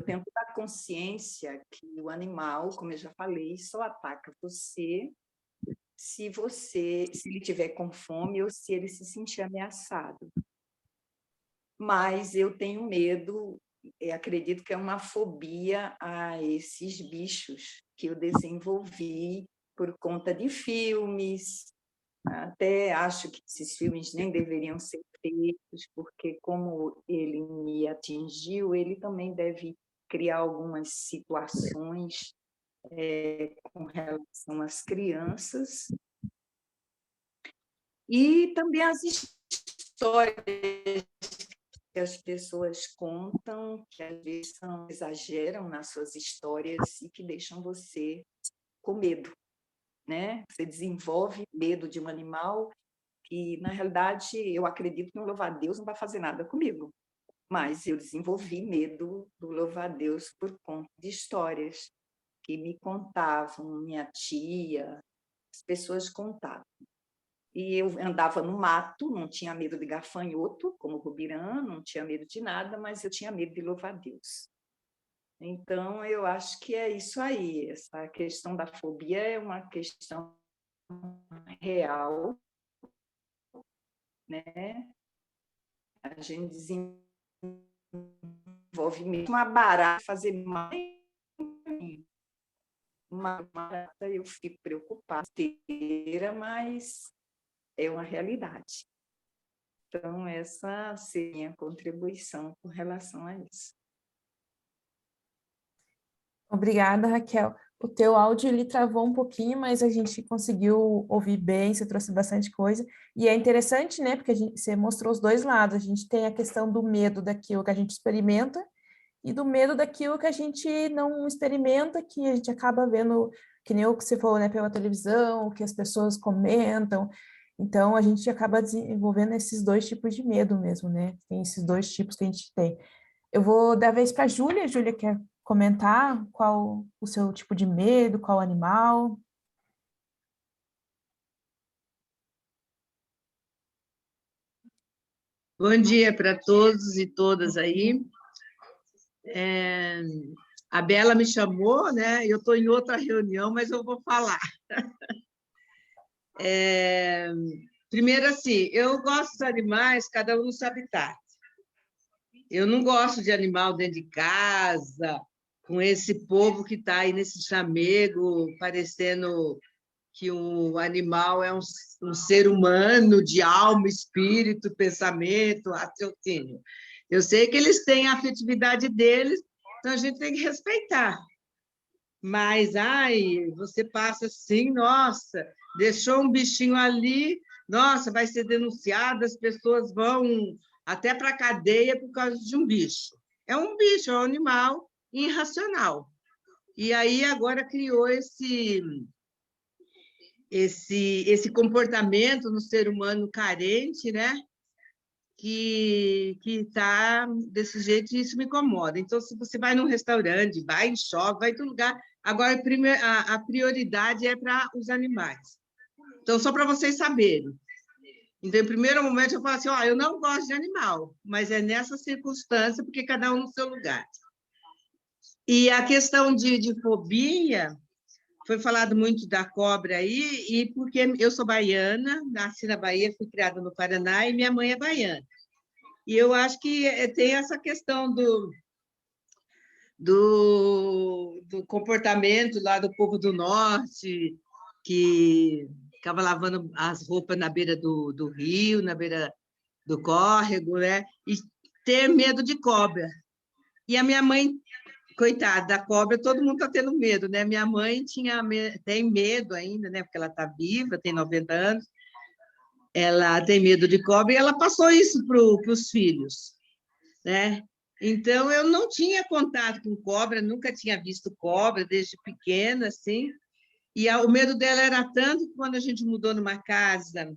tenho toda a consciência que o animal, como eu já falei, só ataca você se ele tiver com fome ou se ele se sentir ameaçado. Mas eu tenho medo, acredito que é uma fobia a esses bichos que eu desenvolvi por conta de filmes. Até acho que esses filmes nem deveriam ser feitos, porque como ele me atingiu, ele também deve criar algumas situações com relação às crianças. E também as histórias que as pessoas contam, que às vezes exageram nas suas histórias e que deixam você com medo, né? Você desenvolve medo de um animal e, na realidade, eu acredito que um louva-a-Deus não vai fazer nada comigo, mas eu desenvolvi medo do louva-a-Deus por conta de histórias que me contavam, minha tia, as pessoas contavam. E eu andava no mato, não tinha medo de gafanhoto, como o Rubirã, não tinha medo de nada, mas eu tinha medo de louva-a-Deus. Então, eu acho que é isso aí. Essa questão da fobia é uma questão real, né? A gente desenvolve mesmo uma barata, fazer mais uma barata, eu fico preocupada, mas é uma realidade. Então, essa seria a contribuição com relação a isso. Obrigada, Raquel. O teu áudio ele travou um pouquinho, mas a gente conseguiu ouvir bem, você trouxe bastante coisa. E é interessante, né? Porque você mostrou os dois lados. A gente tem a questão do medo daquilo que a gente experimenta e do medo daquilo que a gente não experimenta, que a gente acaba vendo, que nem o que você falou, né? Pela televisão, o que as pessoas comentam. Então, a gente acaba desenvolvendo esses dois tipos de medo mesmo, né? Tem esses dois tipos que a gente tem. Eu vou dar a vez para a Júlia. Júlia, quer comentar qual o seu tipo de medo, qual animal? Bom dia para todos e todas aí. A Bela me chamou, né? Eu estou em outra reunião, mas eu vou falar. Primeiro, assim, eu gosto dos animais, cada um no seu habitat. Eu não gosto de animal dentro de casa, com esse povo que está aí nesse chamego, parecendo que o animal é um ser humano de alma, espírito, pensamento, raciocínio. Eu sei que eles têm a afetividade deles, então a gente tem que respeitar. Mas, você passa assim, nossa, deixou um bichinho ali, nossa, vai ser denunciado, as pessoas vão até para a cadeia por causa de um bicho. É um bicho, é um animal irracional. E aí agora criou esse comportamento no ser humano carente, né? Que está desse jeito, e isso me incomoda. Então, se você vai num restaurante, vai em shopping, vai em todo lugar, agora a prioridade é para os animais. Então, só para vocês saberem. Então, em primeiro momento, eu falo assim, eu não gosto de animal, mas é nessa circunstância, porque cada um no seu lugar. E a questão de fobia, foi falado muito da cobra aí, e porque eu sou baiana, nasci na Bahia, fui criada no Paraná, e minha mãe é baiana. E eu acho que tem essa questão do comportamento lá do povo do norte, que ficava lavando as roupas na beira do rio, na beira do córrego, né? E ter medo de cobra. E a minha mãe, coitada da cobra, todo mundo está tendo medo, né? Minha mãe tem medo ainda, né? Porque ela está viva, tem 90 anos, ela tem medo de cobra e ela passou isso para os filhos, né? Então, eu não tinha contato com cobra, nunca tinha visto cobra desde pequena, assim, e o medo dela era tanto que quando a gente mudou numa casa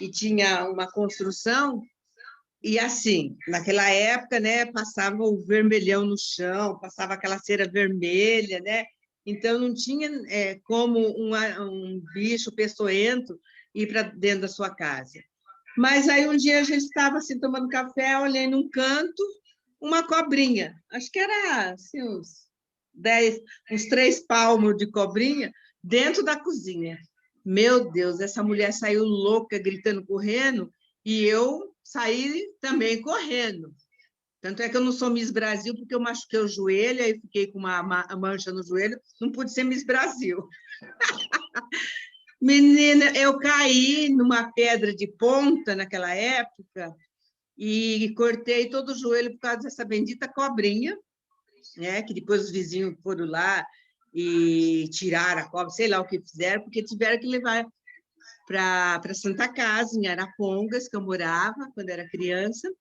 e tinha uma construção, e assim, naquela época, né, passava o vermelhão no chão, passava aquela cera vermelha, né? Então, não tinha como um bicho peçonhento ir para dentro da sua casa. Mas aí um dia a gente estava assim, tomando café, olhei num canto, uma cobrinha. Acho que era assim, uns 3 palmos de cobrinha dentro da cozinha. Meu Deus, essa mulher saiu louca, gritando, correndo, e eu saí também correndo. Tanto é que eu não sou Miss Brasil, porque eu machuquei o joelho, aí fiquei com uma mancha no joelho, não pude ser Miss Brasil. Menina, eu caí numa pedra de ponta naquela época e cortei todo o joelho por causa dessa bendita cobrinha, né? Que depois os vizinhos foram lá e tiraram a cobra, sei lá o que fizeram, porque tiveram que levar para Santa Casa, em Arapongas, que eu morava quando era criança.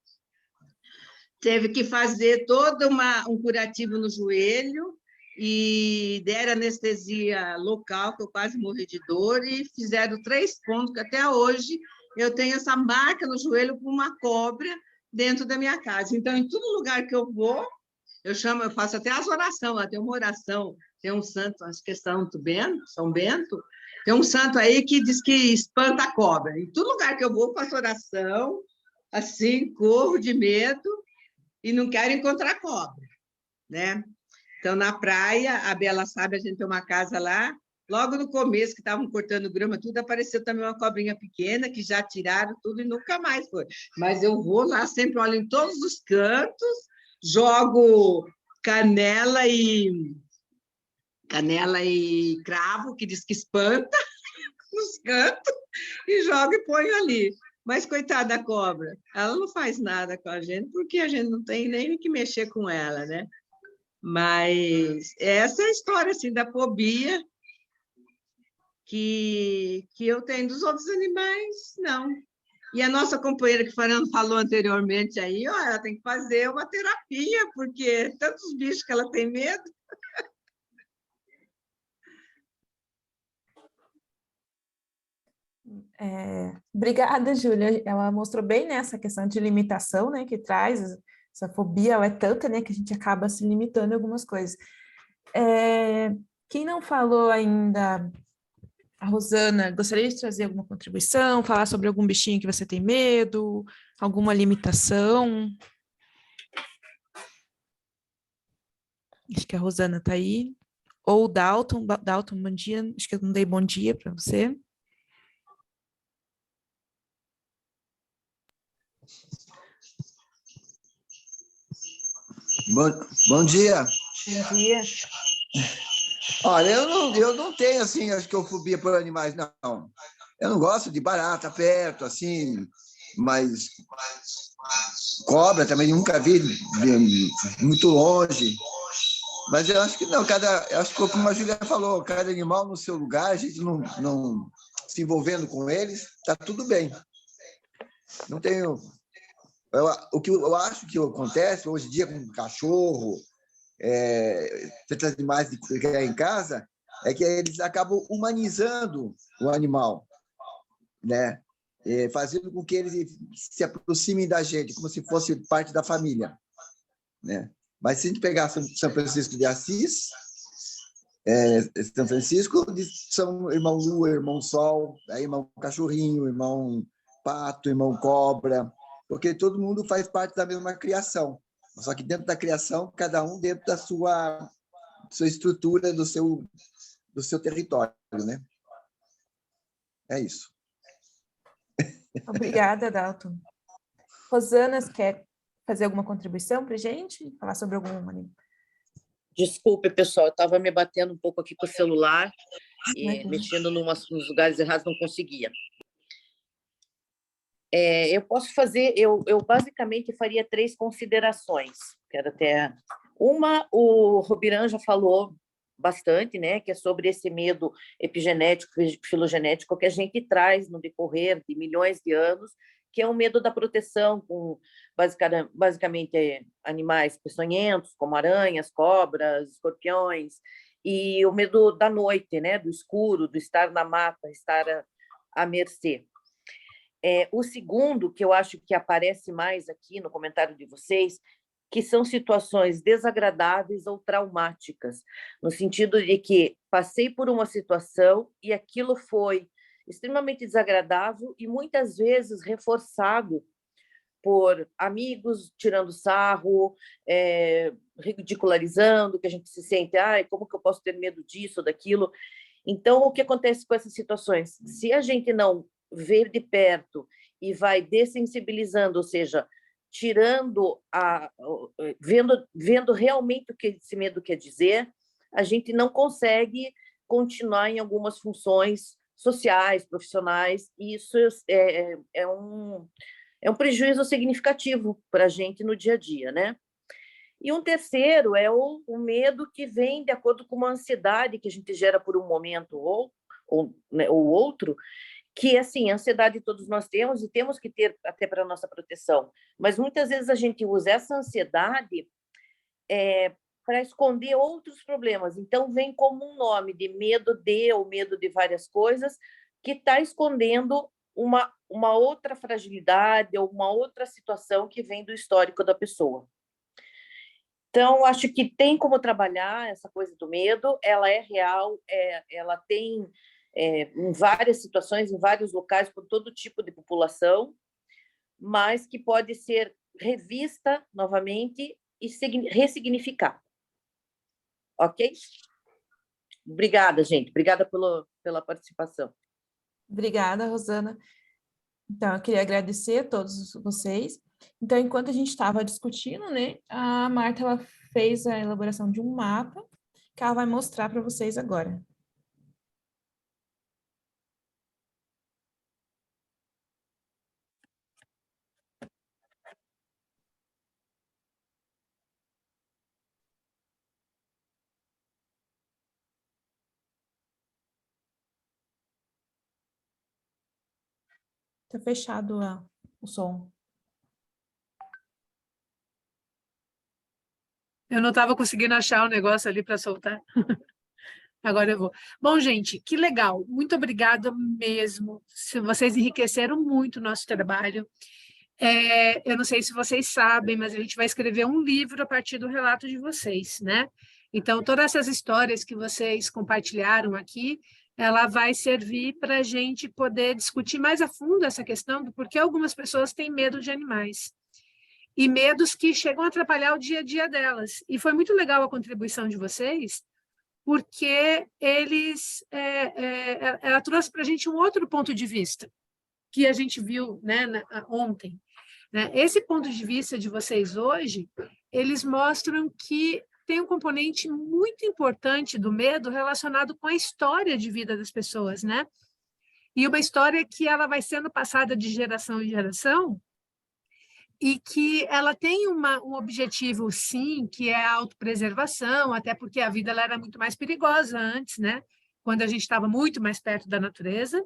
Teve que fazer todo um curativo no joelho, e deram anestesia local, que eu quase morri de dor, e fizeram 3 pontos, que até hoje eu tenho essa marca no joelho com uma cobra dentro da minha casa. Então, em todo lugar que eu vou, eu faço até as orações lá, tem uma oração, tem um santo, acho que é São Bento, tem um santo aí que diz que espanta a cobra. Em todo lugar que eu vou, faço oração, assim, corro de medo, e não quero encontrar cobra, né? Então, na praia, a Bela sabe, a gente tem uma casa lá, logo no começo, que estavam cortando grama, tudo, apareceu também uma cobrinha pequena, que já tiraram tudo e nunca mais foi. Mas eu vou lá, sempre olho em todos os cantos, jogo canela e cravo, que diz que espanta, nos cantos, e jogo e ponho ali. Mas, coitada da cobra, ela não faz nada com a gente, porque a gente não tem nem que mexer com ela, né? Mas essa é a história assim, da fobia que eu tenho dos outros animais, não. E a nossa companheira que Fernando falou anteriormente aí, ela tem que fazer uma terapia, porque tantos bichos que ela tem medo. Obrigada, Júlia. Ela mostrou bem, né, essa questão de limitação, né, que traz essa fobia, ela é tanta, né, que a gente acaba se limitando em algumas coisas. Quem não falou ainda, a Rosana, gostaria de trazer alguma contribuição, falar sobre algum bichinho que você tem medo, alguma limitação? Acho que a Rosana está aí. Ou o Dalton, bom dia. Acho que eu não dei bom dia para você. Bom dia. Bom dia. Olha, eu não tenho, assim, acho que eu fobia por animais, não. Eu não gosto de barata perto, assim, mas cobra também nunca vi muito longe. Mas eu acho que não, eu acho que como a Júlia falou, cada animal no seu lugar, a gente não se envolvendo com eles, está tudo bem. Não tenho... o que eu acho que acontece hoje em dia com cachorro, tantos animais que criar em casa, é que eles acabam humanizando o animal, né? Fazendo com que eles se aproximem da gente, como se fosse parte da família, né? Mas se a gente pegar São Francisco de Assis, São Francisco são irmão Lua, irmão Sol, irmão Cachorrinho, irmão Pato, irmão Cobra, porque todo mundo faz parte da mesma criação. Só que dentro da criação, cada um dentro da sua estrutura, do seu território, né? É isso. Obrigada, Dalton. Rosana, quer fazer alguma contribuição para a gente? Falar sobre algum animal? Desculpe, pessoal, eu estava me batendo um pouco aqui com o celular e mexendo nos lugares errados, não conseguia. Eu posso fazer, eu basicamente faria 3 considerações. Quero até... Uma, o Robiran já falou bastante, né, que é sobre esse medo epigenético, filogenético que a gente traz no decorrer de milhões de anos, que é o medo da proteção com basicamente animais peçonhentos, como aranhas, cobras, escorpiões, e o medo da noite, né, do escuro, do estar na mata, estar à mercê. O segundo, que eu acho que aparece mais aqui no comentário de vocês, que são situações desagradáveis ou traumáticas, no sentido de que passei por uma situação e aquilo foi extremamente desagradável e muitas vezes reforçado por amigos tirando sarro, ridicularizando, que a gente se sente, como que eu posso ter medo disso, daquilo? Então, o que acontece com essas situações? Se a gente não vê de perto e vai dessensibilizando, ou seja, tirando vendo realmente o que esse medo quer dizer, a gente não consegue continuar em algumas funções sociais, profissionais, e isso é um prejuízo significativo para a gente no dia a dia, né? E um terceiro é o medo que vem de acordo com uma ansiedade que a gente gera por um momento ou outro, que, assim, ansiedade todos nós temos e temos que ter até para a nossa proteção, mas muitas vezes a gente usa essa ansiedade para esconder outros problemas. Então, vem como um nome de medo ou medo de várias coisas, que está escondendo uma outra fragilidade ou uma outra situação que vem do histórico da pessoa. Então, acho que tem como trabalhar essa coisa do medo, ela é real, ela tem em várias situações, em vários locais, por todo tipo de população, mas que pode ser revista novamente e ressignificada. Ok? Obrigada, gente. Obrigada pela participação. Obrigada, Rosana. Então, eu queria agradecer a todos vocês. Então, enquanto a gente estava discutindo, né, a Marta ela fez a elaboração de um mapa que ela vai mostrar para vocês agora. Está fechado o som. Eu não estava conseguindo achar o negócio ali para soltar. Agora eu vou. Bom, gente, que legal. Muito obrigada mesmo. Vocês enriqueceram muito o nosso trabalho. Eu não sei se vocês sabem, mas a gente vai escrever um livro a partir do relato de vocês, né? Então, todas essas histórias que vocês compartilharam aqui, ela vai servir para a gente poder discutir mais a fundo essa questão do porquê algumas pessoas têm medo de animais. E medos que chegam a atrapalhar o dia a dia delas. E foi muito legal a contribuição de vocês, porque ela trouxe para a gente um outro ponto de vista, que a gente viu, né, ontem. Né? Esse ponto de vista de vocês hoje, eles mostram que tem um componente muito importante do medo relacionado com a história de vida das pessoas, né? E uma história que ela vai sendo passada de geração em geração e que ela tem um objetivo, sim, que é a autopreservação, até porque a vida ela era muito mais perigosa antes, né? Quando a gente estava muito mais perto da natureza.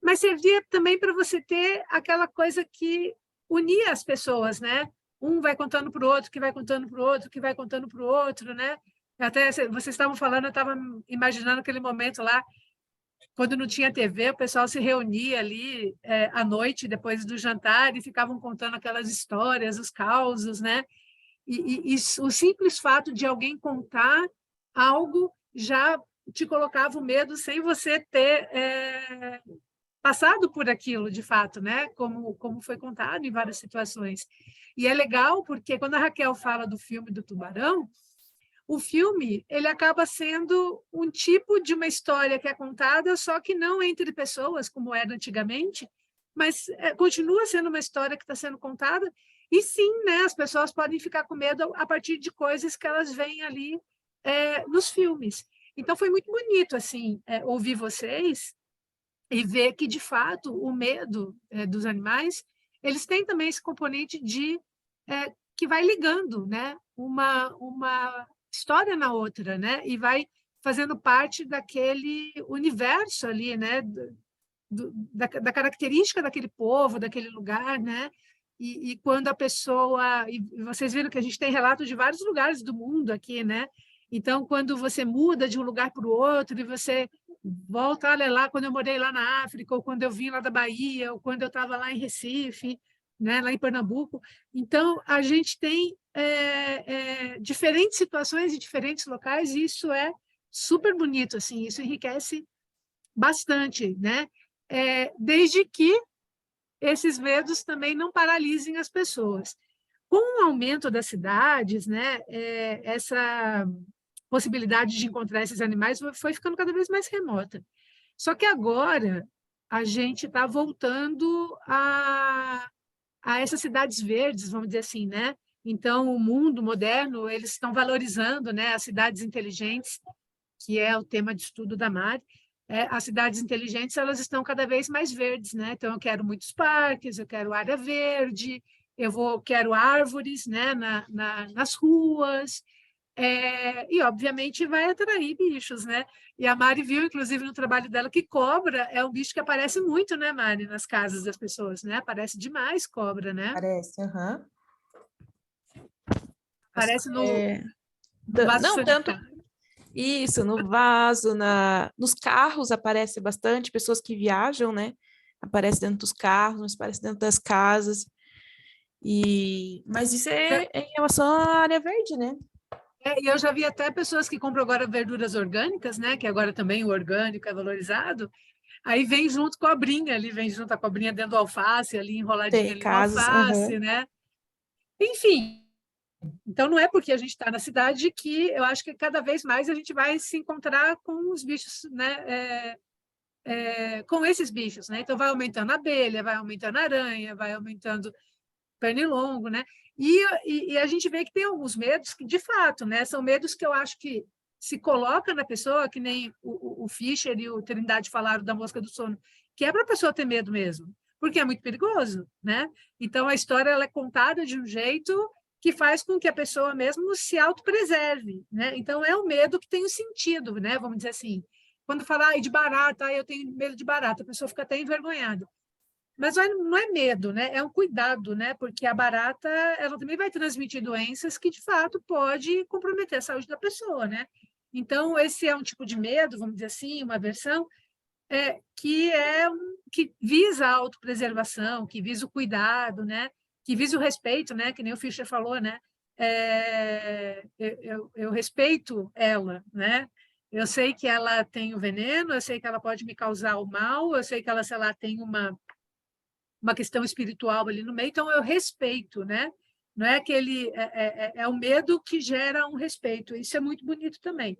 Mas servia também para você ter aquela coisa que unia as pessoas, né? Um vai contando para o outro, que vai contando para o outro, que vai contando para o outro, né? Até vocês estavam falando, eu estava imaginando aquele momento lá, quando não tinha TV, o pessoal se reunia ali à noite, depois do jantar, e ficavam contando aquelas histórias, os causos, né? E o simples fato de alguém contar algo já te colocava o medo sem você ter passado por aquilo, de fato, né? Como foi contado em várias situações. E é legal porque quando a Raquel fala do filme do Tubarão, o filme ele acaba sendo um tipo de uma história que é contada, só que não entre pessoas, como era antigamente, mas continua sendo uma história que está sendo contada, e sim, né, as pessoas podem ficar com medo a partir de coisas que elas veem ali nos filmes. Então, foi muito bonito assim, ouvir vocês e ver que, de fato, o medo dos animais, eles têm também esse componente que vai ligando, né, uma história na outra, né, e vai fazendo parte daquele universo ali, né, da característica daquele povo, daquele lugar, né, e quando a pessoa... E vocês viram que a gente tem relatos de vários lugares do mundo aqui, né, então, quando você muda de um lugar para o outro e você volta, olha lá, quando eu morei lá na África, ou quando eu vim lá da Bahia, ou quando eu estava lá em Recife, né, lá em Pernambuco. Então, a gente tem diferentes situações e diferentes locais, e isso é super bonito, assim, isso enriquece bastante, né? Desde que esses medos também não paralisem as pessoas. Com o aumento das cidades, né, essa possibilidade de encontrar esses animais foi ficando cada vez mais remota. Só que agora a gente está voltando a essas cidades verdes, vamos dizer assim, né? Então, o mundo moderno, eles estão valorizando, né, as cidades inteligentes, que é o tema de estudo da Mari. As cidades inteligentes, elas estão cada vez mais verdes, né? Então, eu quero muitos parques, eu quero área verde, quero árvores, né, nas ruas, e, obviamente, vai atrair bichos, né? E a Mari viu, inclusive, no trabalho dela, que cobra é um bicho que aparece muito, né, Mari, nas casas das pessoas, né? Aparece demais cobra, né? Parece, aham. Aparece no vaso Não, tanto sanitário. isso, no vaso, nos carros aparece bastante, pessoas que viajam, né? Aparece dentro dos carros, aparece dentro das casas. Mas isso é em relação à área verde, né? E eu já vi até pessoas que compram agora verduras orgânicas, né? Que agora também o orgânico é valorizado. Aí vem junto com a cobrinha ali, vem junto a cobrinha dentro do alface, ali enroladinha Tem ali no casas, alface, né? Enfim, então não é porque a gente está na cidade que eu acho que cada vez mais a gente vai se encontrar com os bichos, né? Com esses bichos, né? Então vai aumentando a abelha, vai aumentando a aranha, vai aumentando pernilongo, né? E a gente vê que tem alguns medos que, de fato, né, são medos que eu acho que se coloca na pessoa, que nem o Fischer e o Trindade falaram da mosca do sono, que é para a pessoa ter medo mesmo, porque é muito perigoso, né? Então, a história ela é contada de um jeito que faz com que a pessoa mesmo se autopreserve, né? Então, é um medo que tem um sentido, né? Vamos dizer assim. Quando falar de barata, eu tenho medo de barata, a pessoa fica até envergonhada. Mas não é medo, né? É um cuidado, né? Porque a barata ela também vai transmitir doenças que, de fato, pode comprometer a saúde da pessoa, né? Então, esse é um tipo de medo, vamos dizer assim, uma aversão, que visa a autopreservação, que visa o cuidado, né? Que visa o respeito, né? Que nem o Fischer falou, né? Eu respeito ela, né? Eu sei que ela tem o veneno, eu sei que ela pode me causar o mal, eu sei que ela, sei lá, tem uma questão espiritual ali no meio, então eu respeito, né? Não é aquele o medo que gera um respeito. Isso é muito bonito também.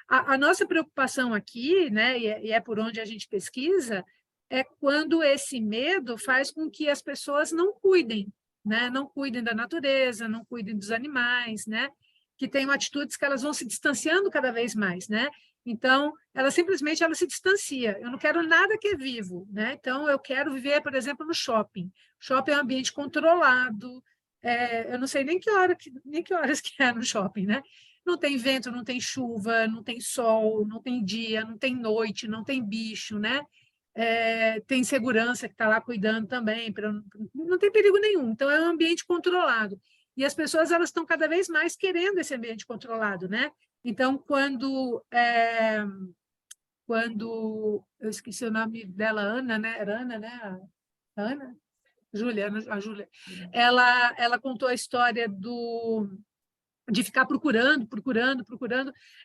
A nossa preocupação aqui, né? E é por onde a gente pesquisa, é quando esse medo faz com que as pessoas não cuidem, né? Não cuidem da natureza, não cuidem dos animais, né? Que tenham atitudes que elas vão se distanciando cada vez mais, né? Então, ela simplesmente se distancia. Eu não quero nada que é vivo, né? Então, eu quero viver, por exemplo, no shopping. Shopping é um ambiente controlado. Eu não sei nem que horas que é no shopping, né? Não tem vento, não tem chuva, não tem sol, não tem dia, não tem noite, não tem bicho, né? Tem segurança que está lá cuidando também, não tem perigo nenhum. Então, é um ambiente controlado. E as pessoas elas estão cada vez mais querendo esse ambiente controlado, né? Então, quando eu esqueci o nome dela, Ana, né? Era Ana, né? A Ana? Júlia, a Júlia. Ela contou a história de ficar procurando.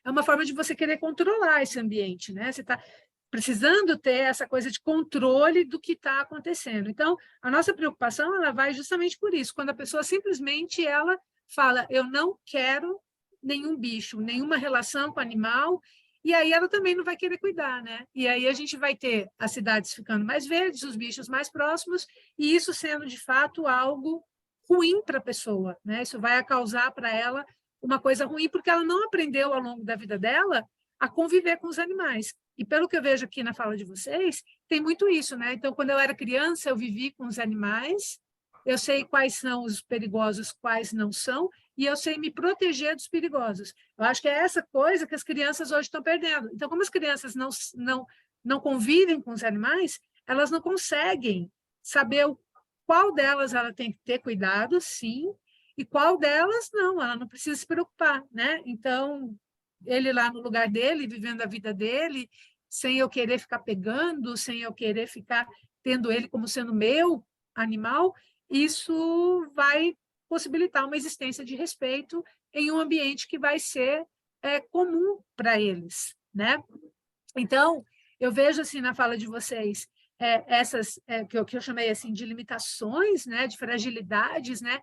É uma forma de você querer controlar esse ambiente, né? Você está precisando ter essa coisa de controle do que está acontecendo. Então, a nossa preocupação ela vai justamente por isso. Quando a pessoa simplesmente ela fala, eu não quero nenhum bicho, nenhuma relação com animal, e aí ela também não vai querer cuidar, né? E aí a gente vai ter as cidades ficando mais verdes, os bichos mais próximos, e isso sendo, de fato, algo ruim para a pessoa, né? Isso vai causar para ela uma coisa ruim, porque ela não aprendeu ao longo da vida dela a conviver com os animais. E pelo que eu vejo aqui na fala de vocês, tem muito isso, né? Então, quando eu era criança, eu vivi com os animais, eu sei quais são os perigosos, quais não são, e eu sei me proteger dos perigosos. Eu acho que é essa coisa que as crianças hoje estão perdendo. Então, como as crianças não convivem com os animais, elas não conseguem saber qual delas ela tem que ter cuidado, sim, e qual delas não, ela não precisa se preocupar, né? Então, ele lá no lugar dele, vivendo a vida dele, sem eu querer ficar pegando, sem eu querer ficar tendo ele como sendo meu animal, isso vai possibilitar uma existência de respeito em um ambiente que vai ser comum para eles, né? Então, eu vejo assim na fala de vocês essas que eu chamei assim de limitações, né, de fragilidades, né,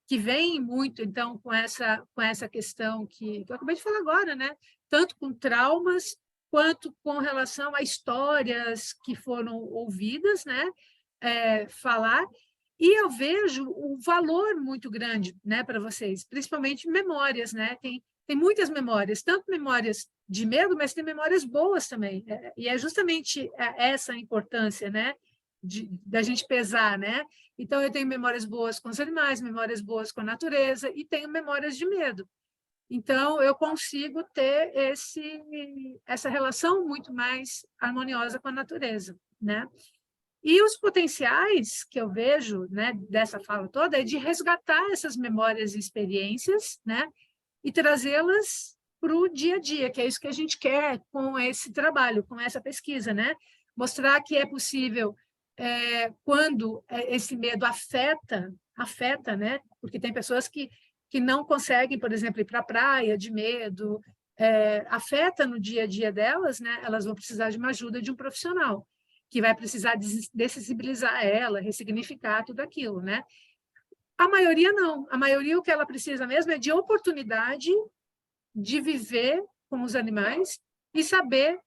que vêm muito então com essa questão que eu acabei de falar agora, né, tanto com traumas quanto com relação a histórias que foram ouvidas, né, falar. E eu vejo um valor muito grande, né, para vocês, principalmente memórias, né? Tem muitas memórias, tanto memórias de medo, mas tem memórias boas também. E é justamente essa a importância, né, da gente pesar, né? Então, eu tenho memórias boas com os animais, memórias boas com a natureza e tenho memórias de medo. Então, eu consigo ter essa relação muito mais harmoniosa com a natureza, né? E os potenciais que eu vejo, né, dessa fala toda é de resgatar essas memórias e experiências, né, e trazê-las para o dia a dia, que é isso que a gente quer com esse trabalho, com essa pesquisa, né? Mostrar que é possível, quando esse medo afeta, né? Porque tem pessoas que não conseguem, por exemplo, ir para a praia de medo, afeta no dia a dia delas, né? Elas vão precisar de uma ajuda de um profissional, que vai precisar dessensibilizar ela, ressignificar tudo aquilo, né? A maioria não. A maioria o que ela precisa mesmo é de oportunidade de viver com os animais e saber,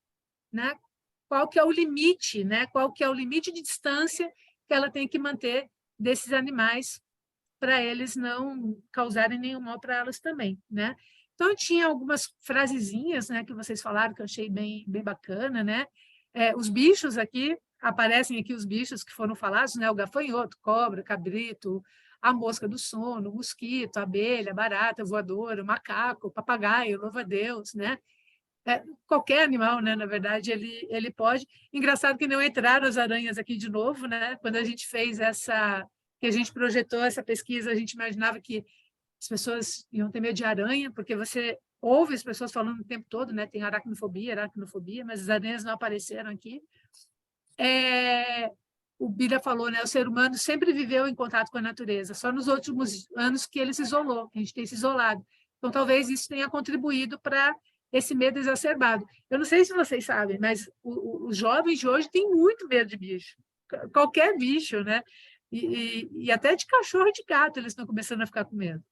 né, qual que é o limite, né? Qual que é o limite de distância que ela tem que manter desses animais para eles não causarem nenhum mal para elas também, né? Então, tinha algumas frasezinhas, né, que vocês falaram que eu achei bem bacana, né? Os bichos aqui, aparecem aqui os bichos que foram falados, né? O gafanhoto, cobra, cabrito, a mosca do sono, o mosquito, a abelha, a barata voadora, o macaco, o papagaio, louva-a-Deus, né? Qualquer animal, né? Na verdade, ele pode. Engraçado que não entraram as aranhas aqui de novo, né? Quando a gente fez que a gente projetou essa pesquisa, a gente imaginava que as pessoas iam ter medo de aranha, porque você ouve as pessoas falando o tempo todo, né? Tem aracnofobia, mas as aranhas não apareceram aqui. O Bira falou, né? O ser humano sempre viveu em contato com a natureza, só nos últimos anos que ele se isolou, que a gente tem se isolado. Então, talvez isso tenha contribuído para esse medo exacerbado. Eu não sei se vocês sabem, mas os jovens de hoje têm muito medo de bicho. Qualquer bicho, né? E até de cachorro e de gato eles estão começando a ficar com medo.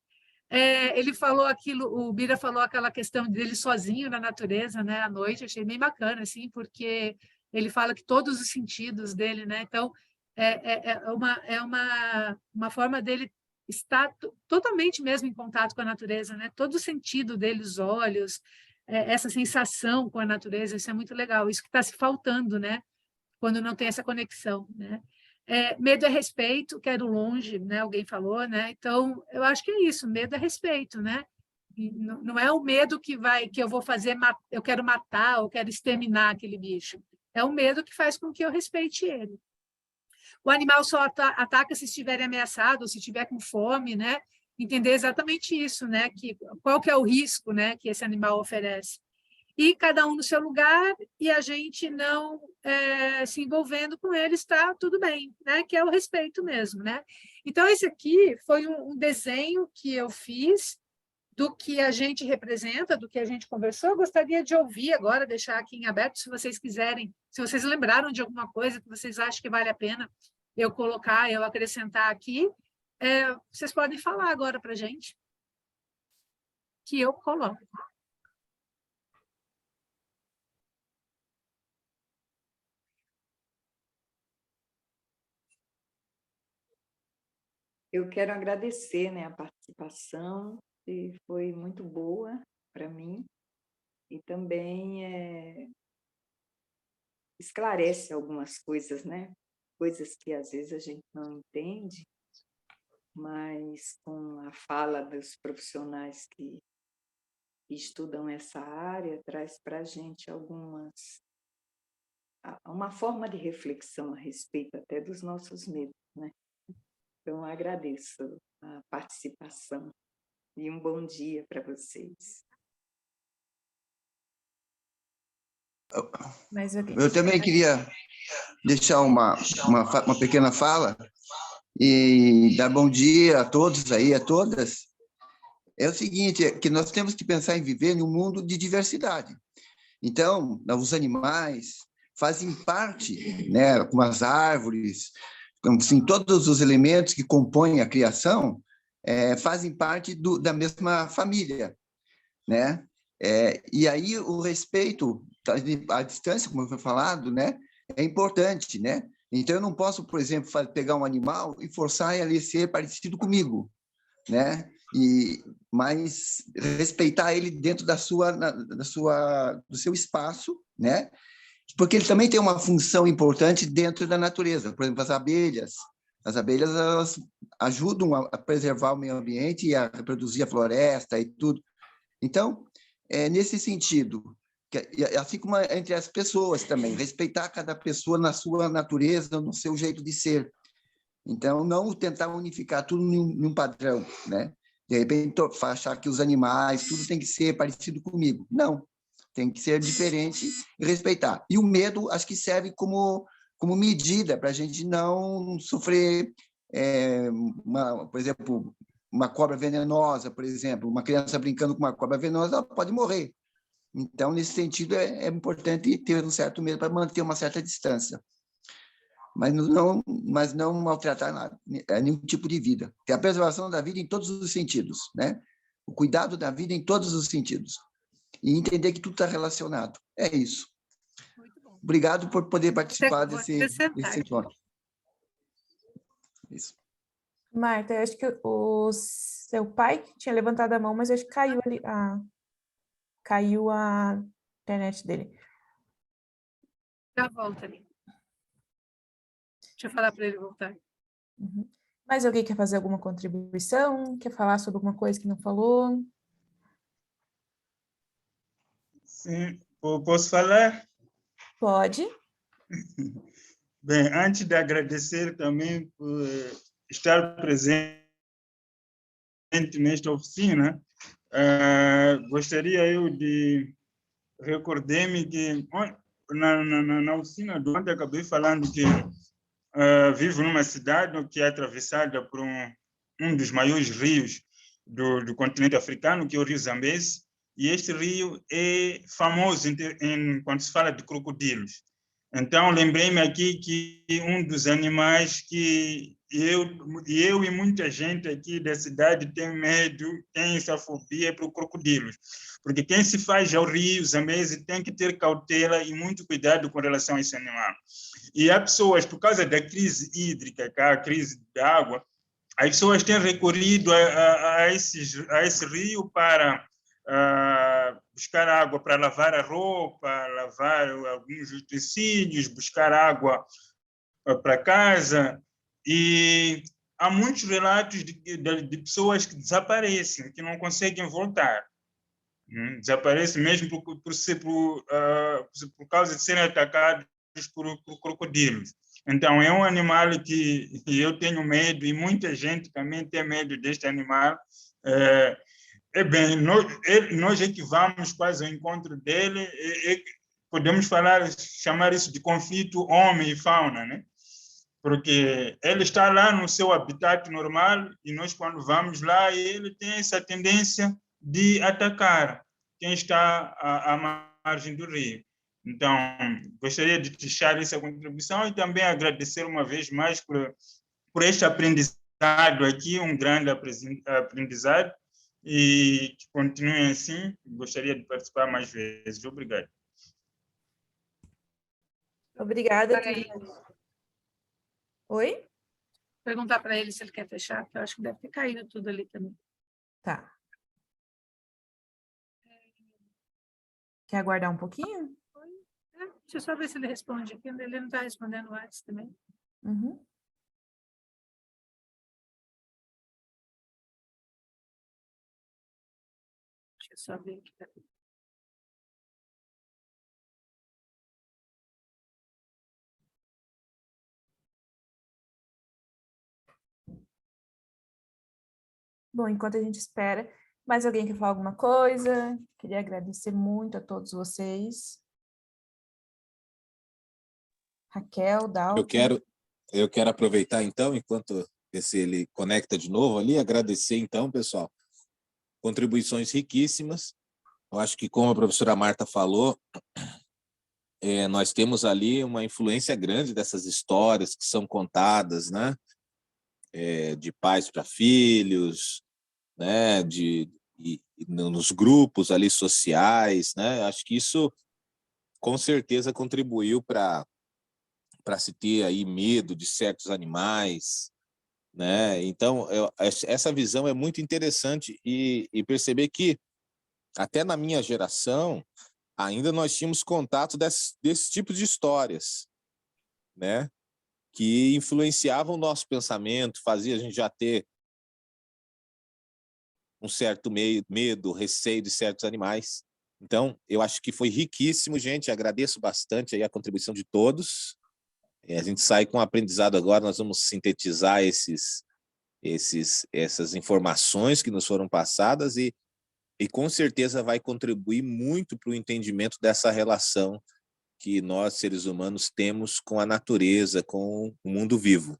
Ele falou o Bira falou aquela questão dele sozinho na natureza, né, à noite, achei bem bacana, assim, porque ele fala que todos os sentidos dele, né, então é uma forma dele está totalmente mesmo em contato com a natureza, né? Todo o sentido dele, os olhos, essa sensação com a natureza, isso é muito legal. Isso que está se faltando, né? Quando não tem essa conexão, né? Medo é respeito, quero longe, né? Alguém falou, né? Então, eu acho que é isso, medo é respeito, né? E não é o medo que eu vou fazer, eu quero matar, ou quero exterminar aquele bicho. É o medo que faz com que eu respeite ele. O animal só ataca se estiver ameaçado, ou se estiver com fome, né? Entender exatamente isso, né? Qual que é o risco, né, que esse animal oferece. E cada um no seu lugar, e a gente não se envolvendo com ele, está tudo bem, né? Que é o respeito mesmo, né? Então, esse aqui foi um desenho que eu fiz do que a gente representa, do que a gente conversou. Eu gostaria de ouvir agora, deixar aqui em aberto, se vocês quiserem, se vocês lembraram de alguma coisa que vocês acham que vale a pena eu colocar, eu acrescentar aqui, vocês podem falar agora para a gente, que eu coloco. Eu quero agradecer, né, a participação, que foi muito boa para mim, e também esclarece algumas coisas, né? Coisas que às vezes a gente não entende, mas com a fala dos profissionais que estudam essa área, traz para a gente uma forma de reflexão a respeito até dos nossos medos, né? Então, agradeço a participação e um bom dia para vocês. Eu também queria deixar uma pequena fala e dar bom dia a todos aí, a todas. É o seguinte, que nós temos que pensar em viver em um mundo de diversidade. Então, os animais fazem parte, né, como as árvores, assim, todos os elementos que compõem a criação fazem parte da mesma família, né? E aí o respeito à distância, como foi falado, né, é importante, né? Então eu não posso, por exemplo, pegar um animal e forçar ele a ser parecido comigo, né? Mas respeitar ele dentro do seu espaço, né? Porque ele também tem uma função importante dentro da natureza. Por exemplo, as abelhas elas ajudam a preservar o meio ambiente e a reproduzir a floresta e tudo. Então, nesse sentido, assim como entre as pessoas também, respeitar cada pessoa na sua natureza, no seu jeito de ser. Então, não tentar unificar tudo num padrão, né? De repente, achar que os animais, tudo tem que ser parecido comigo. Não, tem que ser diferente e respeitar. E o medo, acho que serve como medida para a gente não sofrer, por exemplo, uma cobra venenosa, por exemplo. Uma criança brincando com uma cobra venenosa, ela pode morrer. Então, nesse sentido, é importante ter um certo medo para manter uma certa distância. Mas não maltratar nada, nenhum tipo de vida. Tem a preservação da vida em todos os sentidos, né? O cuidado da vida em todos os sentidos. E entender que tudo está relacionado. É isso. Obrigado por poder participar desse encontro. Isso. Marta, eu acho que o seu pai tinha levantado a mão, mas eu acho que caiu a internet dele. Já volta ali. Deixa eu falar para ele voltar. Uhum. Mais alguém quer fazer alguma contribuição? Quer falar sobre alguma coisa que não falou? Sim, posso falar? Pode. Bem, antes de agradecer também por estar presente nesta oficina, gostaria eu de recordar-me que na oficina de ontem acabei falando que vivo numa cidade que é atravessada por um dos maiores rios do continente africano, que é o Rio Zambeze, e este rio é famoso quando se fala de crocodilos. Então, lembrei-me aqui que um dos animais que eu e muita gente aqui da cidade tem medo, tem essa fobia para os crocodilos. Porque quem se faz ao rio Zambeze tem que ter cautela e muito cuidado com relação a esse animal. E há pessoas, por causa da crise hídrica, a crise da água, as pessoas têm recorrido a esse rio para buscar água para lavar a roupa, lavar alguns utensílios, buscar água para casa. E há muitos relatos de pessoas que desaparecem, que não conseguem voltar. Desaparecem mesmo por causa de serem atacados por crocodilos. Então, é um animal que eu tenho medo e muita gente também tem medo deste animal. Bem, nós é que vamos quase ao encontro dele, podemos chamar isso de conflito homem e fauna, né? Porque ele está lá no seu habitat normal e nós, quando vamos lá, ele tem essa tendência de atacar quem está à margem do rio. Então, gostaria de deixar essa contribuição e também agradecer uma vez mais por este aprendizado aqui, um grande aprendizado, e que continuem assim. Gostaria de participar mais vezes. Obrigado. Obrigada, Trilene. Oi? Perguntar para ele se ele quer fechar, porque eu acho que deve ter caído tudo ali também. Tá. Quer aguardar um pouquinho? Deixa eu só ver se ele responde aqui. Ele não está respondendo antes também. Uhum. Deixa eu só ver aqui. Bom, enquanto a gente espera, mais alguém quer falar alguma coisa? Queria agradecer muito a todos vocês. Raquel, Dalton. Eu quero aproveitar, então, enquanto ver se ele conecta de novo ali, agradecer, então, pessoal, contribuições riquíssimas. Eu acho que, como a professora Marta falou, nós temos ali uma influência grande dessas histórias que são contadas, né? De pais para filhos, né? Nos grupos ali sociais, né? Acho que isso, com certeza, contribuiu para se ter aí medo de certos animais, né? Então, essa visão é muito interessante e perceber que, até na minha geração, ainda nós tínhamos contato desse tipo de histórias, né? Que influenciavam o nosso pensamento, fazia a gente já ter um certo medo, receio de certos animais. Então, eu acho que foi riquíssimo, gente. Agradeço bastante aí a contribuição de todos. A gente sai com um aprendizado agora, nós vamos sintetizar essas informações que nos foram passadas e com certeza vai contribuir muito para o entendimento dessa relação que nós, seres humanos, temos com a natureza, com o mundo vivo.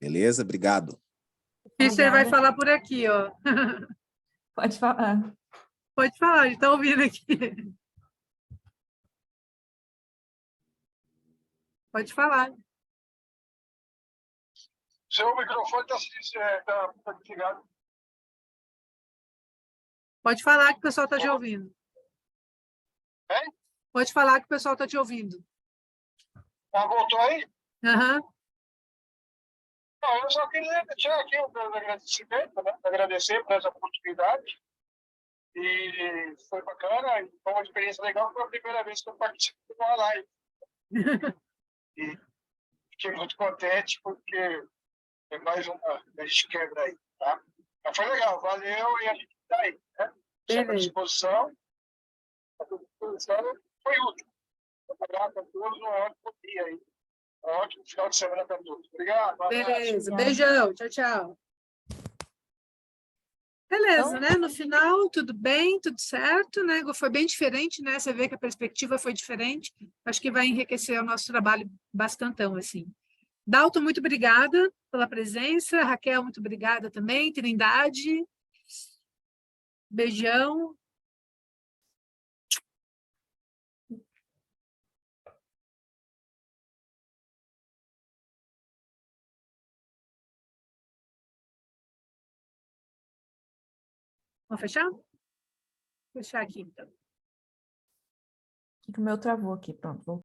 Beleza? Obrigado. Fischer vai falar por aqui, ó. Pode falar. Pode falar, ele está ouvindo aqui. Pode falar. Seu microfone está desligado. Pode falar que o pessoal está te ouvindo. Hein? Pode falar que o pessoal está te ouvindo. Voltou aí? Aham. Não, eu só queria deixar aqui um agradecimento, né? Agradecer por essa oportunidade. E foi bacana, e foi uma experiência legal. Foi a primeira vez que eu participo de uma live. E fiquei muito contente, porque é mais uma quebra aí, tá? Mas foi legal, valeu, e a gente está aí, né? Sempre à disposição. Foi útil. Obrigado a todos, um ótimo dia aí. Um ótimo final de semana para todos. Obrigado. Beleza, beijão, tchau, tchau. Beleza, né? No final, tudo bem, tudo certo, né? Foi bem diferente, né? Você vê que a perspectiva foi diferente. Acho que vai enriquecer o nosso trabalho bastantão, assim. Dalton, muito obrigada pela presença. Raquel, muito obrigada também. Trindade. Beijão. Vamos fechar? Vou fechar aqui, então. O meu travou aqui, pronto.